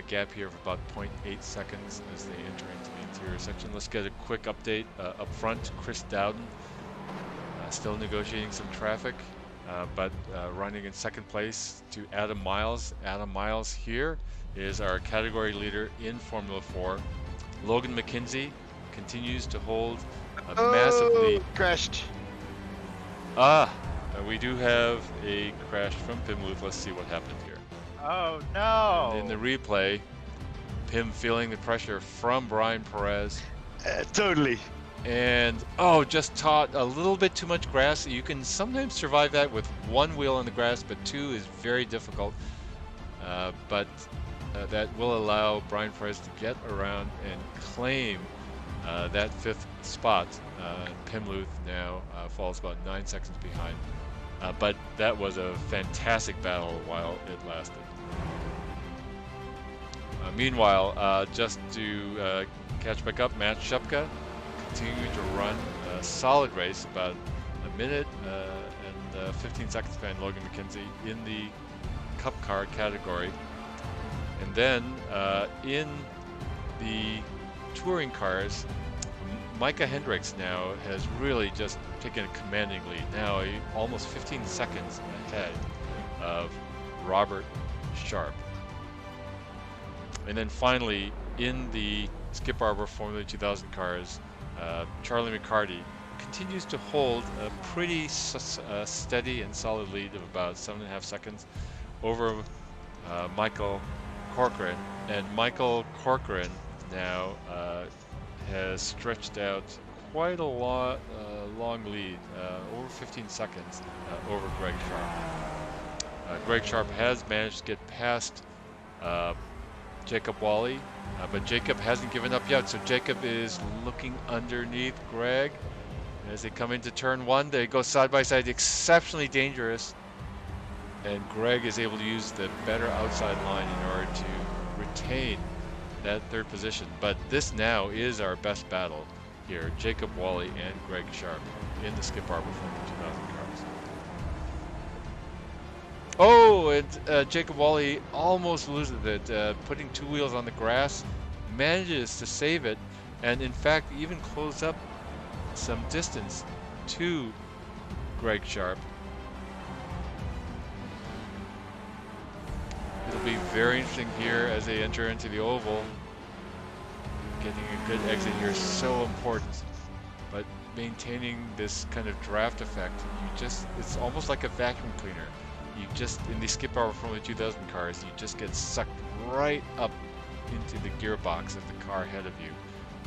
gap here of about 0.8 seconds as they enter into the interior section. Let's get a quick update up front. Chris Dowden still negotiating some traffic, but running in second place to Adam Miles. Adam Miles here is our category leader in Formula 4. Logan McKenzie continues to hold a massive lead. Crashed. We do have a crash from Pim Luth. Let's see what happened here. Oh no! In the replay, Pim feeling the pressure from Brian Perez. Totally. And just caught a little bit too much grass. You can sometimes survive that with 1 wheel on the grass, but 2 is very difficult. But that will allow Brian Perez to get around and claim that 5th spot. Pim Luth now falls about 9 seconds behind but that was a fantastic battle while it lasted. Meanwhile, just to catch back up, Matt Shupka continuing to run a solid race, about a minute and 15 seconds behind Logan McKenzie in the Cup car category. And then in the touring cars, Micah Hendricks now has really just taken a commanding lead. Now almost 15 seconds ahead of Robert Sharp. And then finally, in the Skip Barber Formula 2000 cars, Charlie McCarty continues to hold a pretty steady and solid lead of about 7.5 seconds over Michael Corcoran. And Michael Corcoran now has stretched out quite a long lead, over 15 seconds over Greg Sharp. Greg Sharp has managed to get past Jacob Wally, but Jacob hasn't given up yet, so Jacob is looking underneath Greg as they come into turn one. They go side by side, exceptionally dangerous, and Greg is able to use the better outside line in order to retain that third position. But this now is our best battle here, Jacob Wally and Greg Sharp in the Skip Barber Formula 2000 cars. Oh, and Jacob Wally almost loses it, putting two wheels on the grass, manages to save it, and in fact even close up some distance to Greg Sharp. It'll be very interesting here as they enter into the oval. Getting a good exit here is so important, but maintaining this kind of draft effect, it's almost like a vacuum cleaner. You just, in the Skip Barber Formula 2000 cars, you just get sucked right up into the gearbox of the car ahead of you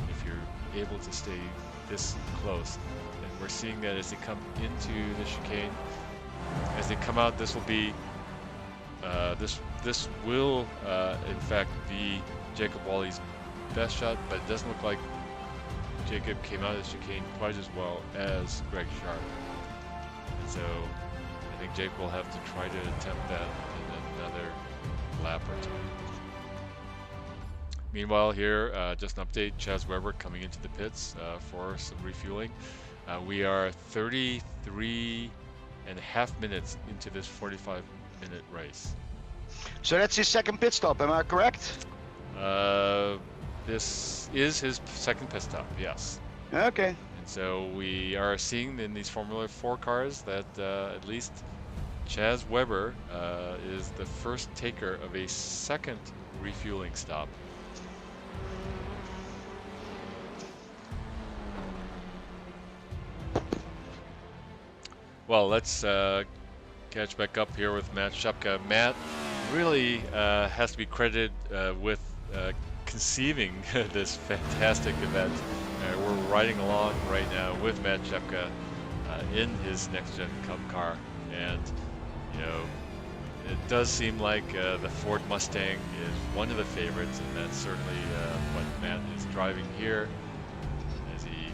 if you're able to stay this close. And we're seeing that as they come into the chicane. As they come out, this will be, this will in fact be Jacob Wally's best shot, but it doesn't look like Jacob came out of the chicane quite as well as Greg Sharp. And so I think Jake will have to try to attempt that in another lap or two. Meanwhile here, just an update, Chaz Weber coming into the pits for some refueling. We are 33.5 minutes into this 45-minute race. So that's his second pit stop, am I correct? This is his second pit stop, yes. Okay. And so we are seeing in these Formula 4 cars that at least Chaz Weber is the first taker of a second refueling stop. Well, let's catch back up here with Matt Shupka. Matt really has to be credited with conceiving this fantastic event. We're riding along right now with Matt Shupka in his next-gen Cup car, and you know, it does seem like the Ford Mustang is one of the favorites, and that's certainly what Matt is driving here as he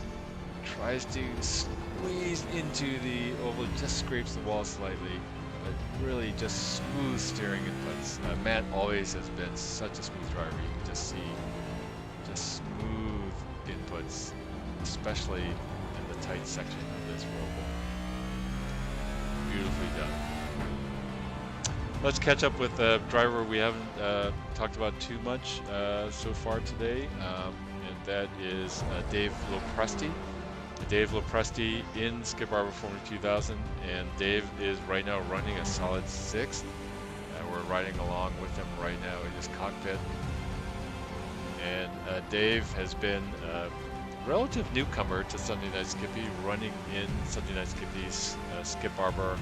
tries to squeeze into the oval, just scrapes the wall slightly, but really just smooth steering inputs. Matt always has been such a smooth driver. You can just see just smooth inputs, especially in the tight section of this Roval. Beautifully done. Let's catch up with a driver we haven't talked about too much so far today, and that is Dave Lopresti. Dave Lopresti in Skip Barber Formula 2000, and Dave is right now running a solid 6th. We're riding along with him right now in his cockpit. And Dave has been a relative newcomer to Sunday Night Skippy, running in Sunday Night Skippy's Skip Barber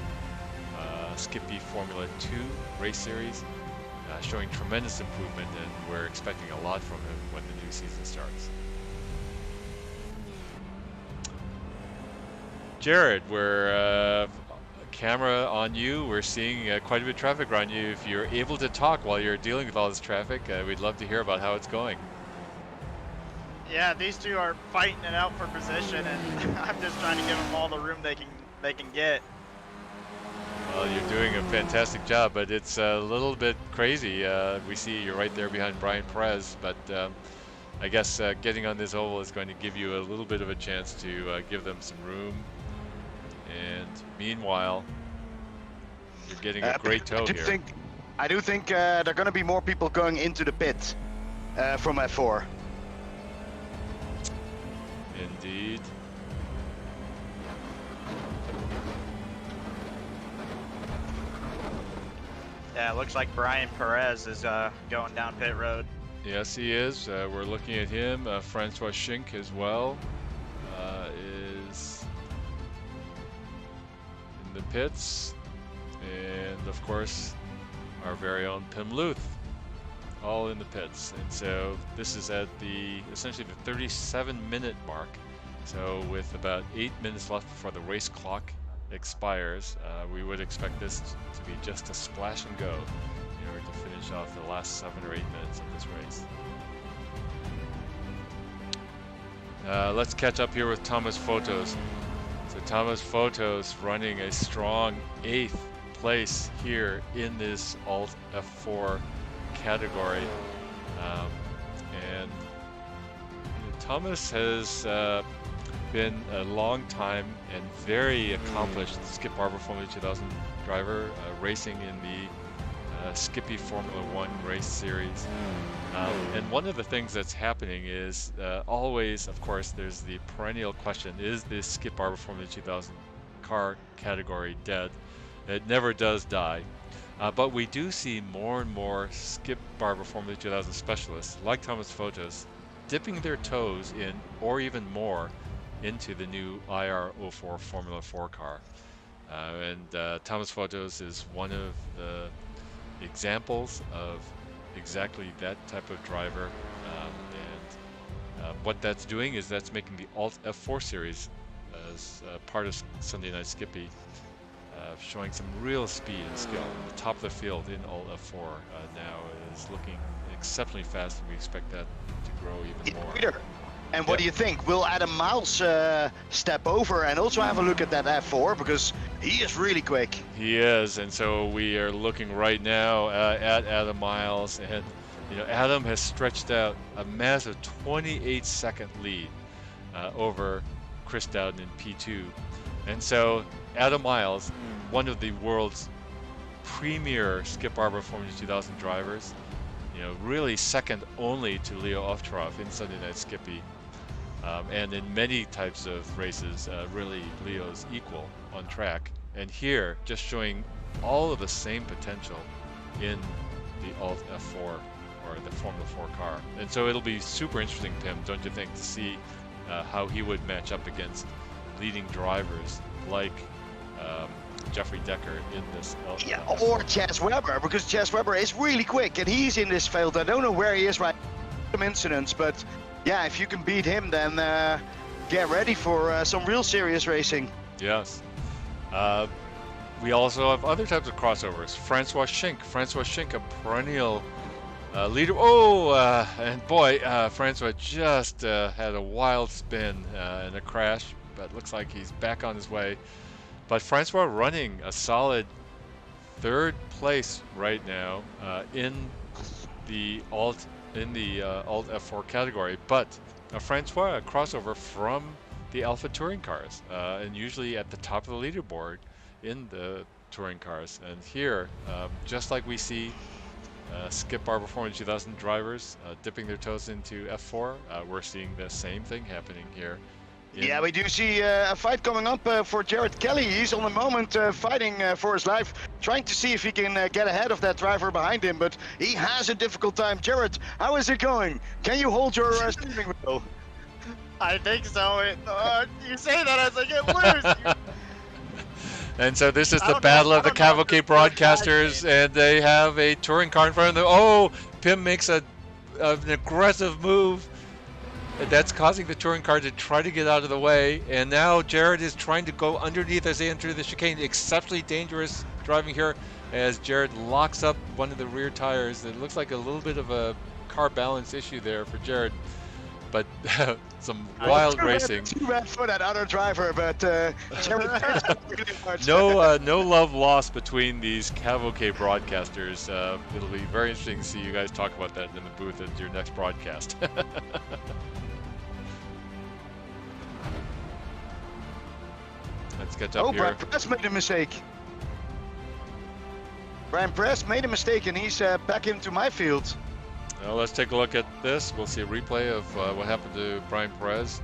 Skippy Formula 2 race series, showing tremendous improvement, and we're expecting a lot from him when the new season starts. Jared, we're camera on you. We're seeing quite a bit of traffic around you. If you're able to talk while you're dealing with all this traffic, we'd love to hear about how it's going. Yeah, these two are fighting it out for position, and I'm just trying to give them all the room they can get. Well, you're doing a fantastic job, but it's a little bit crazy. We see you're right there behind Brian Perez, but I guess getting on this oval is going to give you a little bit of a chance to give them some room. And meanwhile, you're getting a great tow here. I do think there are going to be more people going into the pit from F4. Indeed. Yeah, it looks like Brian Perez is going down pit road. Yes, he is. We're looking at him. Francois Schink as well is in the pits. And of course, our very own Pim Luth, all in the pits. And so this is at essentially the 37-minute mark. So with about 8 minutes left before the race clock expires, we would expect this to be just a splash and go in order to finish off the last 7 or 8 minutes of this race. Let's catch up here with Thomas Photos. So Thomas Photos running a strong 8th place here in this Alt F4 category. And Thomas has been a long time and very accomplished Skip Barber Formula 2000 driver, racing in the Skippy Formula 1 race series. And one of the things that's happening is always, of course, there's the perennial question, is this Skip Barber Formula 2000 car category dead? It never does die. But we do see more and more Skip Barber Formula 2000 specialists, like Thomas Photos, dipping their toes in, or even more, into the new IR04 Formula 4 car. And Thomas Photos is one of the examples of exactly that type of driver. And what that's doing is that's making the Alt F4 series as part of Sunday Night Skippy, showing some real speed and skill. The top of the field in Alt F4 now is looking exceptionally fast, and we expect that to grow even more. Peter, and what do you think? Will Adam Miles step over and also have a look at that F4, because he is really quick. He is, and so we are looking right now at Adam Miles, and Adam has stretched out a massive 28-second lead over Chris Dowden in P2, and so Adam Miles, one of the world's premier Skip Barber Formula 2000 drivers, really second only to Leo Ovtcharov in Sunday Night Skippy, and in many types of races, really Leo's equal on track. And here, just showing all of the same potential in the Alt F4 or the Formula 4 car. And so it'll be super interesting, Pim, don't you think, to see how he would match up against leading drivers like Jeffrey Decker in this Alt F4. Or Chas Webber, because Chas Webber is really quick and he's in this field. I don't know where he is right now, some incidents, but yeah, if you can beat him, then get ready for some real serious racing. Yes. We also have other types of crossovers. Francois Schink, a perennial leader. And boy, Francois just had a wild spin in a crash, but looks like he's back on his way. But Francois running a solid 3rd place right now in the Alt F4 category. But Francois, a crossover from the Alpha Touring cars, and usually at the top of the leaderboard in the touring cars. And here, just like we see Skip Barber Formula 2000 drivers dipping their toes into F4, we're seeing the same thing happening here. Yeah, we do see a fight coming up for Jared Kelly. He's on the moment fighting for his life, trying to see if he can get ahead of that driver behind him, but he has a difficult time. Jared, how is it going? Can you hold your steering wheel? I think so. You say that as I get loose. And so this is the battle of the CAVOK broadcasters, and they have a touring car in front of them. Oh, Pim makes an aggressive move. That's causing the touring car to try to get out of the way, and now Jared is trying to go underneath as they enter the chicane. Exceptionally dangerous driving here as Jared locks up one of the rear tires. It looks like a little bit of a car balance issue there for Jared. but some wild racing. Too bad for that other driver, but No love lost between these CAVOK broadcasters. It'll be very interesting to see you guys talk about that in the booth at your next broadcast. Let's catch up here. Brian Press made a mistake. Brian Press made a mistake, and he's back into my field. Well, let's take a look at this. We'll see a replay of what happened to Brian Perez.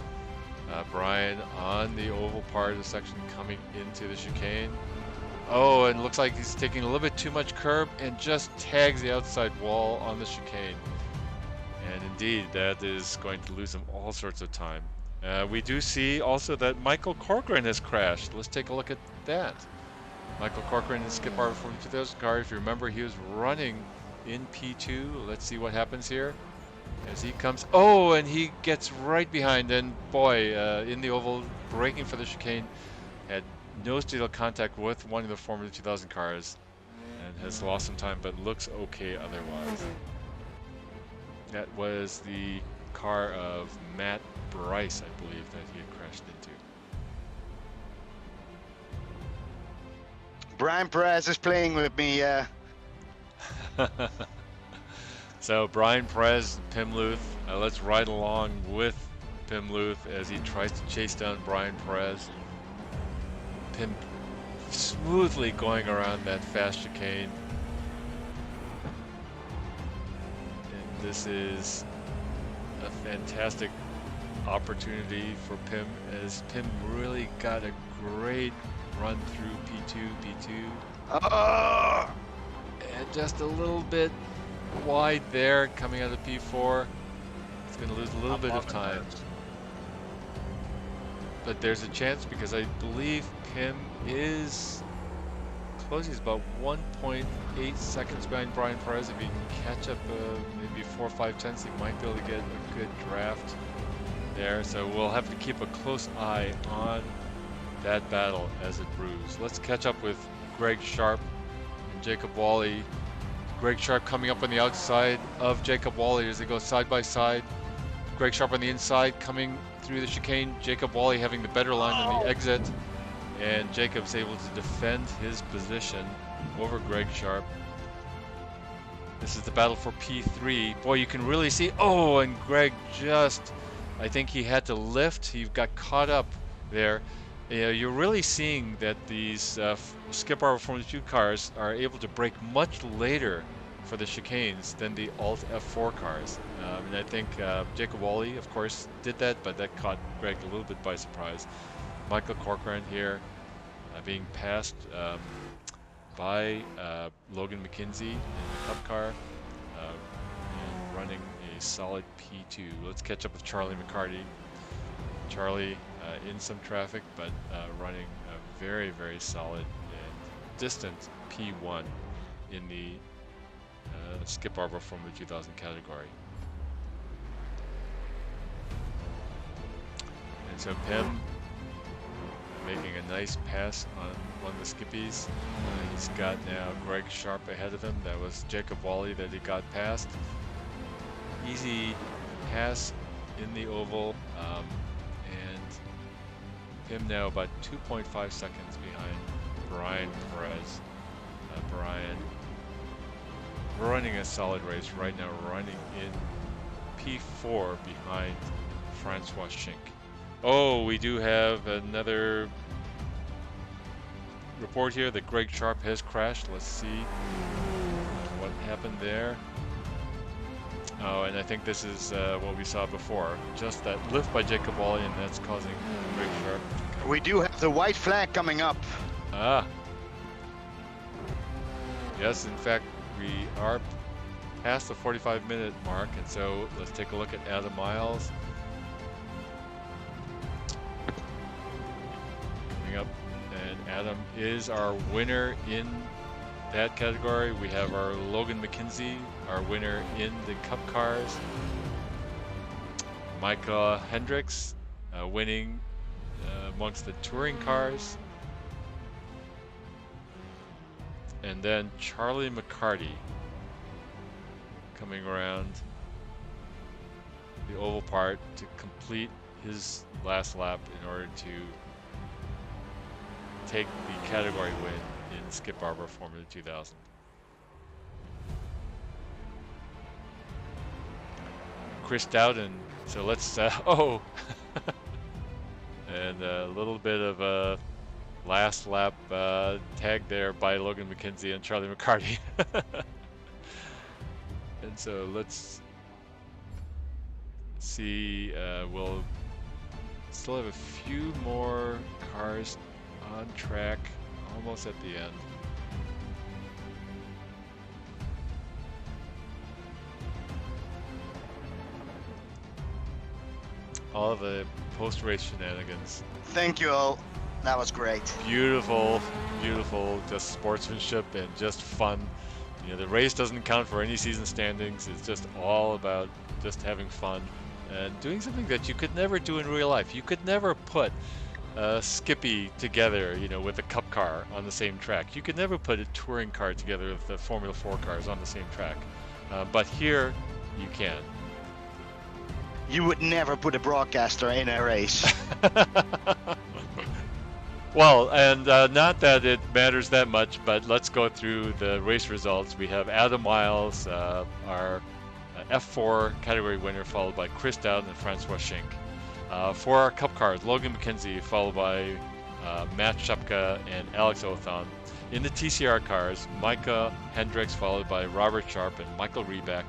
Brian on the oval part of the section coming into the chicane. Oh, and looks like he's taking a little bit too much curb and just tags the outside wall on the chicane. And indeed, that is going to lose him all sorts of time. We do see also that Michael Corcoran has crashed. Let's take a look at that. Michael Corcoran in Skip Barber from 2000 car. If you remember, he was running in P2. Let's see what happens here as he comes. Oh, and he gets right behind, and boy, in the oval, braking for the chicane, had nose-to-tail contact with one of the Formula 2000 cars and has lost some time, but looks okay otherwise. That was the car of Matt Bryce, I believe, that he had crashed into. Brian Perez is playing with me. So Brian Perez, Pim Luth, let's ride along with Pim Luth as he tries to chase down Brian Perez. Pim smoothly going around that fast chicane. And this is a fantastic opportunity for Pim, as Pim really got a great run through P2. And just a little bit wide there coming out of P4. It's going to lose a little bit of time. But there's a chance, because I believe Pim is close. He's about 1.8 seconds behind Brian Perez. If he can catch up maybe 4 or 5 tenths, he might be able to get a good draft there. So we'll have to keep a close eye on that battle as it brews. Let's catch up with Greg Sharp and Jacob Wally. Greg Sharp coming up on the outside of Jacob Wally as they go side by side. Greg Sharp on the inside coming through the chicane. Jacob Wally having the better line on the exit. And Jacob's able to defend his position over Greg Sharp. This is the battle for P3. Boy, you can really see, oh, and Greg just, I think he had to lift. He got caught up there. You're really seeing that these Skip Barber Formula 2 cars are able to brake much later for the chicanes than the Alt F4 cars. And I think Jacob Wally, of course, did that, but that caught Greg a little bit by surprise. Michael Corcoran here being passed by Logan McKenzie in the Cup car and running a solid P2. Let's catch up with Charlie McCarty. Charlie in some traffic, but running a very, very solid and distant P1 in the Skip Barber Formula 2000 category. And so Pim making a nice pass on one of the skippies. He's got now Greg Sharp ahead of him. That was Jacob Wally that he got past. Easy pass in the oval. And Pim now about 2.5 seconds behind Brian Perez. Brian running a solid race right now, running in P4 behind Francois Schink. Oh, we do have another report here that Greg Sharp has crashed. Let's see what happened there. Oh, and I think this is what we saw before. Just that lift by Jacob Wally, and that's causing Greg Sharp. We do have the white flag coming up. Ah. Yes, in fact, we are past the 45-minute mark, and so let's take a look at Adam Miles. Coming up, and Adam is our winner in that category. We have our Logan McKenzie, our winner in the Cup cars. Micah Hendricks winning amongst the touring cars. And then Charlie McCarty coming around the oval part to complete his last lap in order to take the category win in Skip Barber Formula 2000. Chris Dowden, so let's, oh, and a little bit of a last lap tag there by Logan McKenzie and Charlie McCarty. And so let's see, we'll still have a few more cars on track, almost at the end. All of the post-race shenanigans. Thank you all. That was great. Beautiful, beautiful, just sportsmanship and just fun. You know, the race doesn't count for any season standings. It's just all about just having fun and doing something that you could never do in real life. You could never put Skippy together, you know, with a cup car on the same track. You could never put a touring car together with the Formula 4 cars on the same track. But here, you can. You would never put a broadcaster in a race. Well, and not that it matters that much, but let's go through the race results. We have Adam Miles, our F4 category winner, followed by Chris Dowden and Francois Schenck. For our Cup cars, Logan McKenzie, followed by Matt Shupka and Alex Othon. In the TCR cars, Micah Hendricks, followed by Robert Sharp and Michael Reback.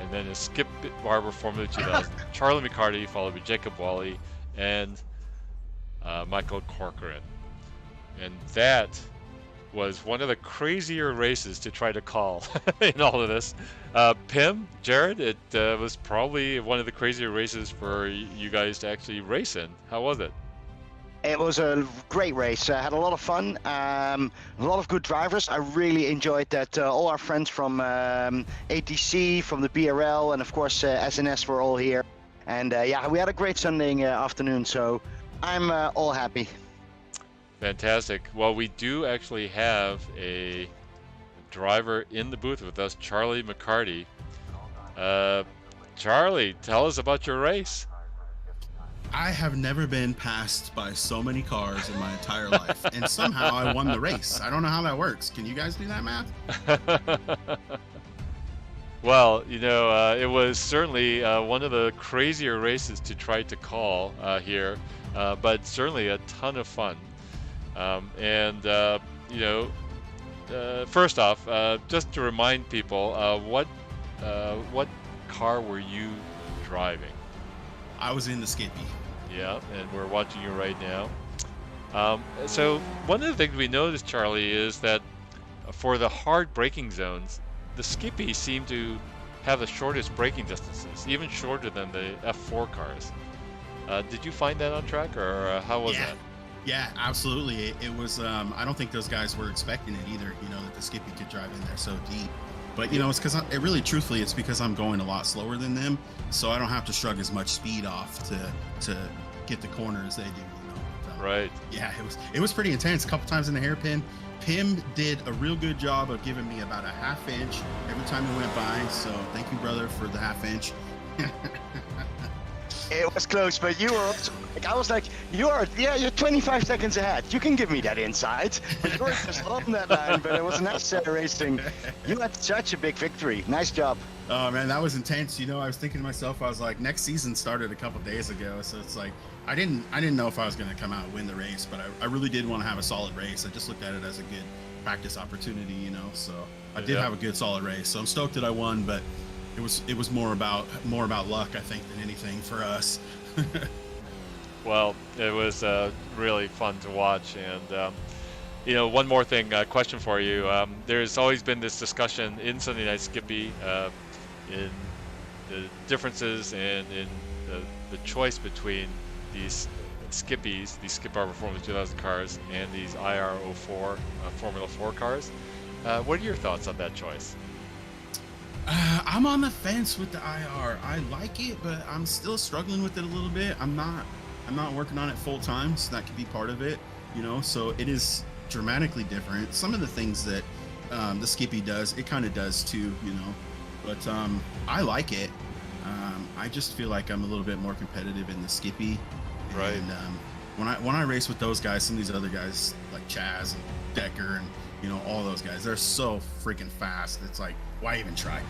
And then a Skip Barber Formula 2000, Charlie McCarty, followed by Jacob Wally and Michael Corcoran. And that was one of the crazier races to try to call in all of this. Pim, Jared, it was probably one of the crazier races for you guys to actually race in. How was it? It was a great race. I had a lot of fun. A lot of good drivers. I really enjoyed that. All our friends from ATC, from the BRL, and of course SNS were all here. And yeah, we had a great Sunday afternoon. So I'm all happy. Fantastic. Well, we do actually have a driver in the booth with us, Charlie McCarty. Charlie, tell us about your race. I have never been passed by so many cars in my entire life, and somehow I won the race. I don't know how that works. Can you guys do that math? Well, you know, it was certainly one of the crazier races to try to call here, but certainly a ton of fun. You know, first off, just to remind people, what car were you driving? I was in the Skippy. Yeah, and we're watching you right now. So one of the things we noticed, Charlie, is that for the hard braking zones, the Skippy seemed to have the shortest braking distances, even shorter than the F4 cars. Did you find that on track, or how was that? Yeah, absolutely. It was, I don't think those guys were expecting it either, you know, that the Skippy could drive in there so deep. But, you know, it's because, truthfully, it's because I'm going a lot slower than them, so I don't have to shrug as much speed off to get the corner as they do, you know. But, right. Yeah, it was pretty intense. A couple times in the hairpin. Pim did a real good job of giving me about a half inch every time he went by, so thank you, brother, for the half inch. It was close, but you were also, like, I was like, you're 25 seconds ahead. You can give me that insight. But you were just on that line, but it was necessary racing. You had such a big victory. Nice job. Oh man, that was intense. You know, I was thinking to myself, I was like, next season started a couple days ago, so it's like, I didn't know if I was going to come out and win the race, but I really did want to have a solid race. I just looked at it as a good practice opportunity, you know. So I did have a good solid race. So I'm stoked that I won, but it was more about luck, I think, than anything for us. Well, it was really fun to watch, and you know, one more thing, question for you. There's always been this discussion in Sunday Night Skippy in the differences and in the choice between these Skippies, these Skip Barber Formula 2000 cars, and these IR04 Formula 4 cars. What are your thoughts on that choice? I'm on the fence with the IR. I like it, but I'm still struggling with it a little bit. I'm not working on it full time, so that could be part of it, you know. So it is dramatically different. Some of the things that the Skippy does, it kind of does too, you know. But I like it. I just feel like I'm a little bit more competitive in the Skippy. Right. And when I race with those guys, some of these other guys like Chaz and Decker and all those guys, they're so freaking fast. It's like, why even try?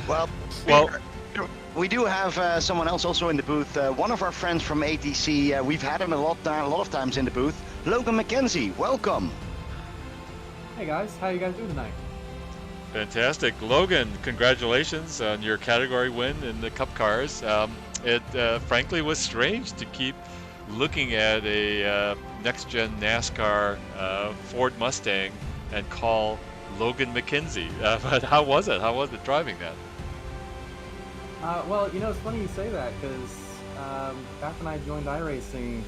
Well, we do have someone else also in the booth. One of our friends from ATC. We've had him a lot of times in the booth. Logan McKenzie, welcome. Hey guys, how you guys doing tonight? Fantastic. Logan, congratulations on your category win in the Cup cars. It frankly was strange to keep looking at a next-gen NASCAR Ford Mustang and call Logan McKenzie. But how was it? How was it driving that? Well, it's funny you say that because back when I joined iRacing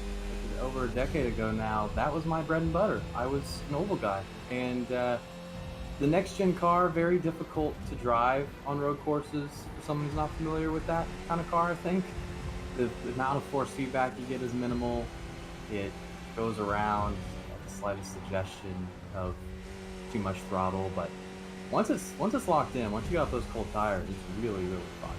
over a decade ago now, that was my bread and butter. I was an oval guy, and the next-gen car, very difficult to drive on road courses for someone who's not familiar with that kind of car, I think. The amount of force feedback you get is minimal. It goes around at the slightest suggestion of too much throttle, but once it's locked in, once you got those cold tires, it's really, really fun.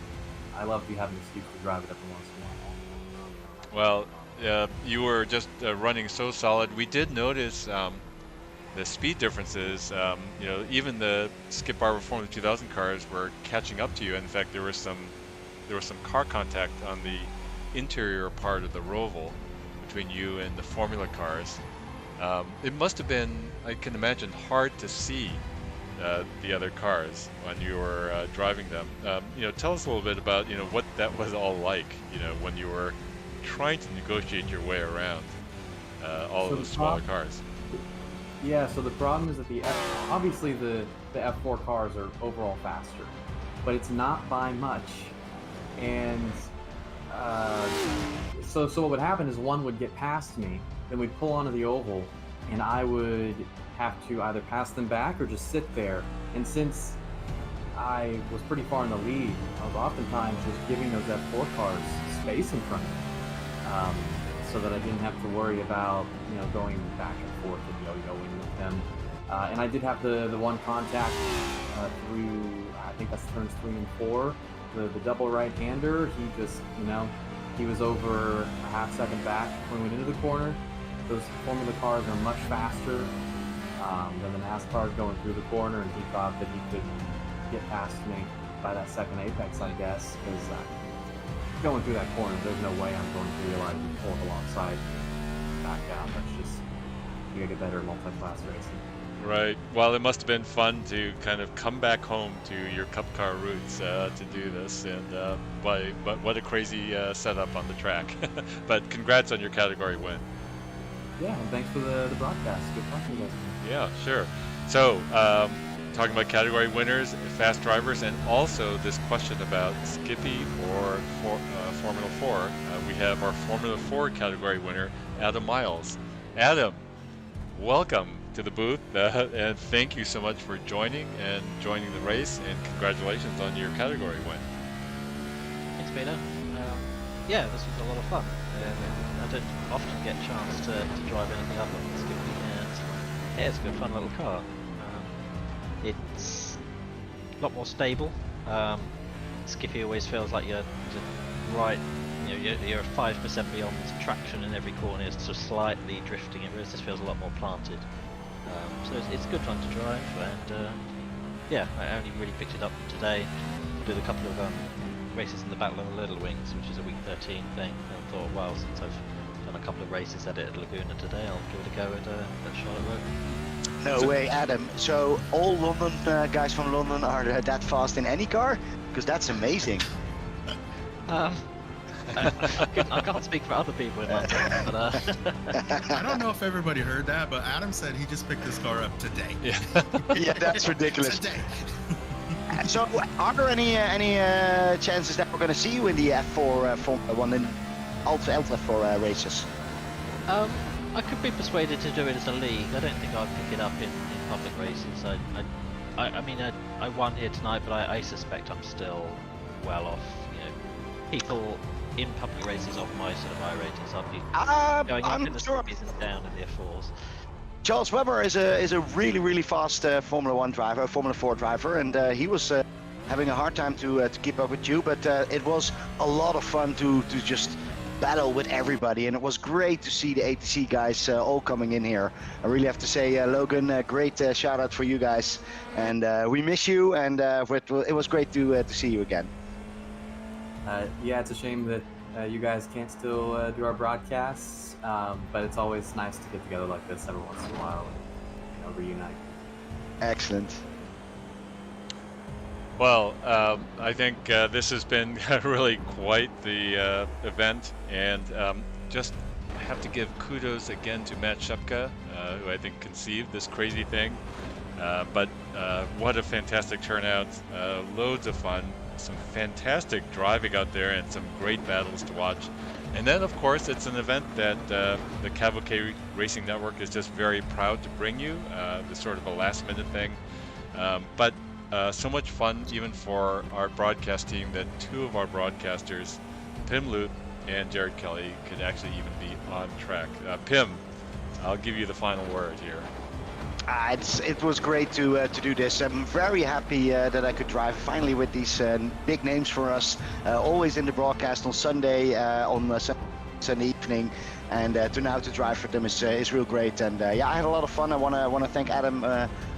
I love having an excuse to drive it every once in a while. Well, you were just running so solid. We did notice the speed differences. Even the Skip Barber Formula 2000 cars were catching up to you. In fact, there was some car contact on the interior part of the Roval between you and the Formula cars. It must have been, I can imagine, hard to see the other cars when you were driving them. Tell us a little bit about what that was all like. When you were trying to negotiate your way around all of those smaller cars. Yeah. So the problem is that obviously the F4 cars are overall faster, but it's not by much. And so what would happen is one would get past me, then we'd pull onto the oval, and I would have to either pass them back or just sit there. And since I was pretty far in the lead, I was oftentimes just giving those F4 cars space in front of me, so that I didn't have to worry about going back and forth and yo-yoing with them. And I did have the one contact through, I think that's turns 3 and 4. The double right-hander, he just, he was over a half second back when we went into the corner. Those Formula cars are much faster than the NASCARs going through the corner, and he thought that he could get past me by that second apex, I guess, because going through that corner, there's no way I'm going to realize and pull alongside back down. That's just, you gotta get better at multi-class racing. Right. Well, it must have been fun to kind of come back home to your Cup car roots to do this, and what a crazy setup on the track. But congrats on your category win. Yeah, and thanks for the broadcast. Good talking to you guys. Yeah, sure. So, talking about category winners, fast drivers, and also this question about Skippy or Formula 4. We have our Formula 4 category winner, Adam Miles. Adam, welcome to the booth, and thank you so much for joining the race, and congratulations on your category win. Thanks, Peter. Yeah, this was a lot of fun. I don't often get a chance to drive anything up on Skippy, and yeah, it's a good fun little car. It's a lot more stable. Skippy always feels like you're right, you're 5% beyond traction in every corner, it's just slightly drifting, whereas this feels a lot more planted. So it's good fun to drive, and yeah, I only really picked it up today. Did a couple of races in the Battle of the Little Wings, which is a week 13 thing, and thought, well, since I've done a couple of races at it at Laguna today, I'll give it a go at Charlotte Road. No way, Adam. So all London guys from London are that fast in any car? Because that's amazing. I can't speak for other people in London, but I don't know if everybody heard that, but Adam said he just picked this car up today. Yeah, Yeah, that's ridiculous. Today. So, are there any chances that we're going to see you in the F4 Formula 1 and Ultra F4 races? I could be persuaded to do it as a league. I don't think I'd pick it up in public races. I mean, I won here tonight, but I suspect I'm still well off. People in public races of my sort of high ratings, I'd be going up in the Skippys and down in the F4s. Charles Webber is a really fast Formula 1 driver, Formula 4 driver, and he was having a hard time to keep up with you, but it was a lot of fun to just battle with everybody, and it was great to see the ATC guys all coming in here. I really have to say, Logan, great shout out for you guys, and we miss you, and it was great to see you again. Yeah, it's a shame that you guys can't still do our broadcasts, but it's always nice to get together like this every once in a while and reunite. Excellent. Well, I think this has been really quite the event, and just have to give kudos again to Matt Shepka, who I think conceived this crazy thing. But what a fantastic turnout, loads of fun, some fantastic driving out there, and some great battles to watch. And then, of course, it's an event that the CAVOK Racing Network is just very proud to bring you, this sort of a last-minute thing. But so much fun even for our broadcast team that two of our broadcasters, Pim Lute and Jared Kelly, could actually even be on track. Pim, I'll give you the final word here. It was great to do this. I'm very happy that I could drive finally with these big names for us. Always in the broadcast on Sunday, on Sunday evening, and to now to drive for them is real great. And yeah, I had a lot of fun. I want to thank Adam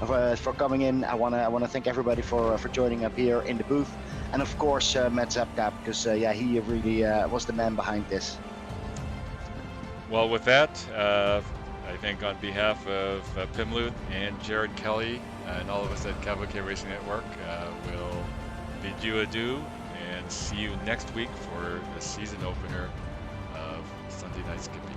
for coming in. I want to thank everybody for joining up here in the booth, and of course Matt Zapka, because yeah, he really was the man behind this. Well, with that, I think on behalf of Pim Lute and Jared Kelly and all of us at CAVOK Racing Network, we'll bid you adieu and see you next week for the season opener of Sunday Night Skippy.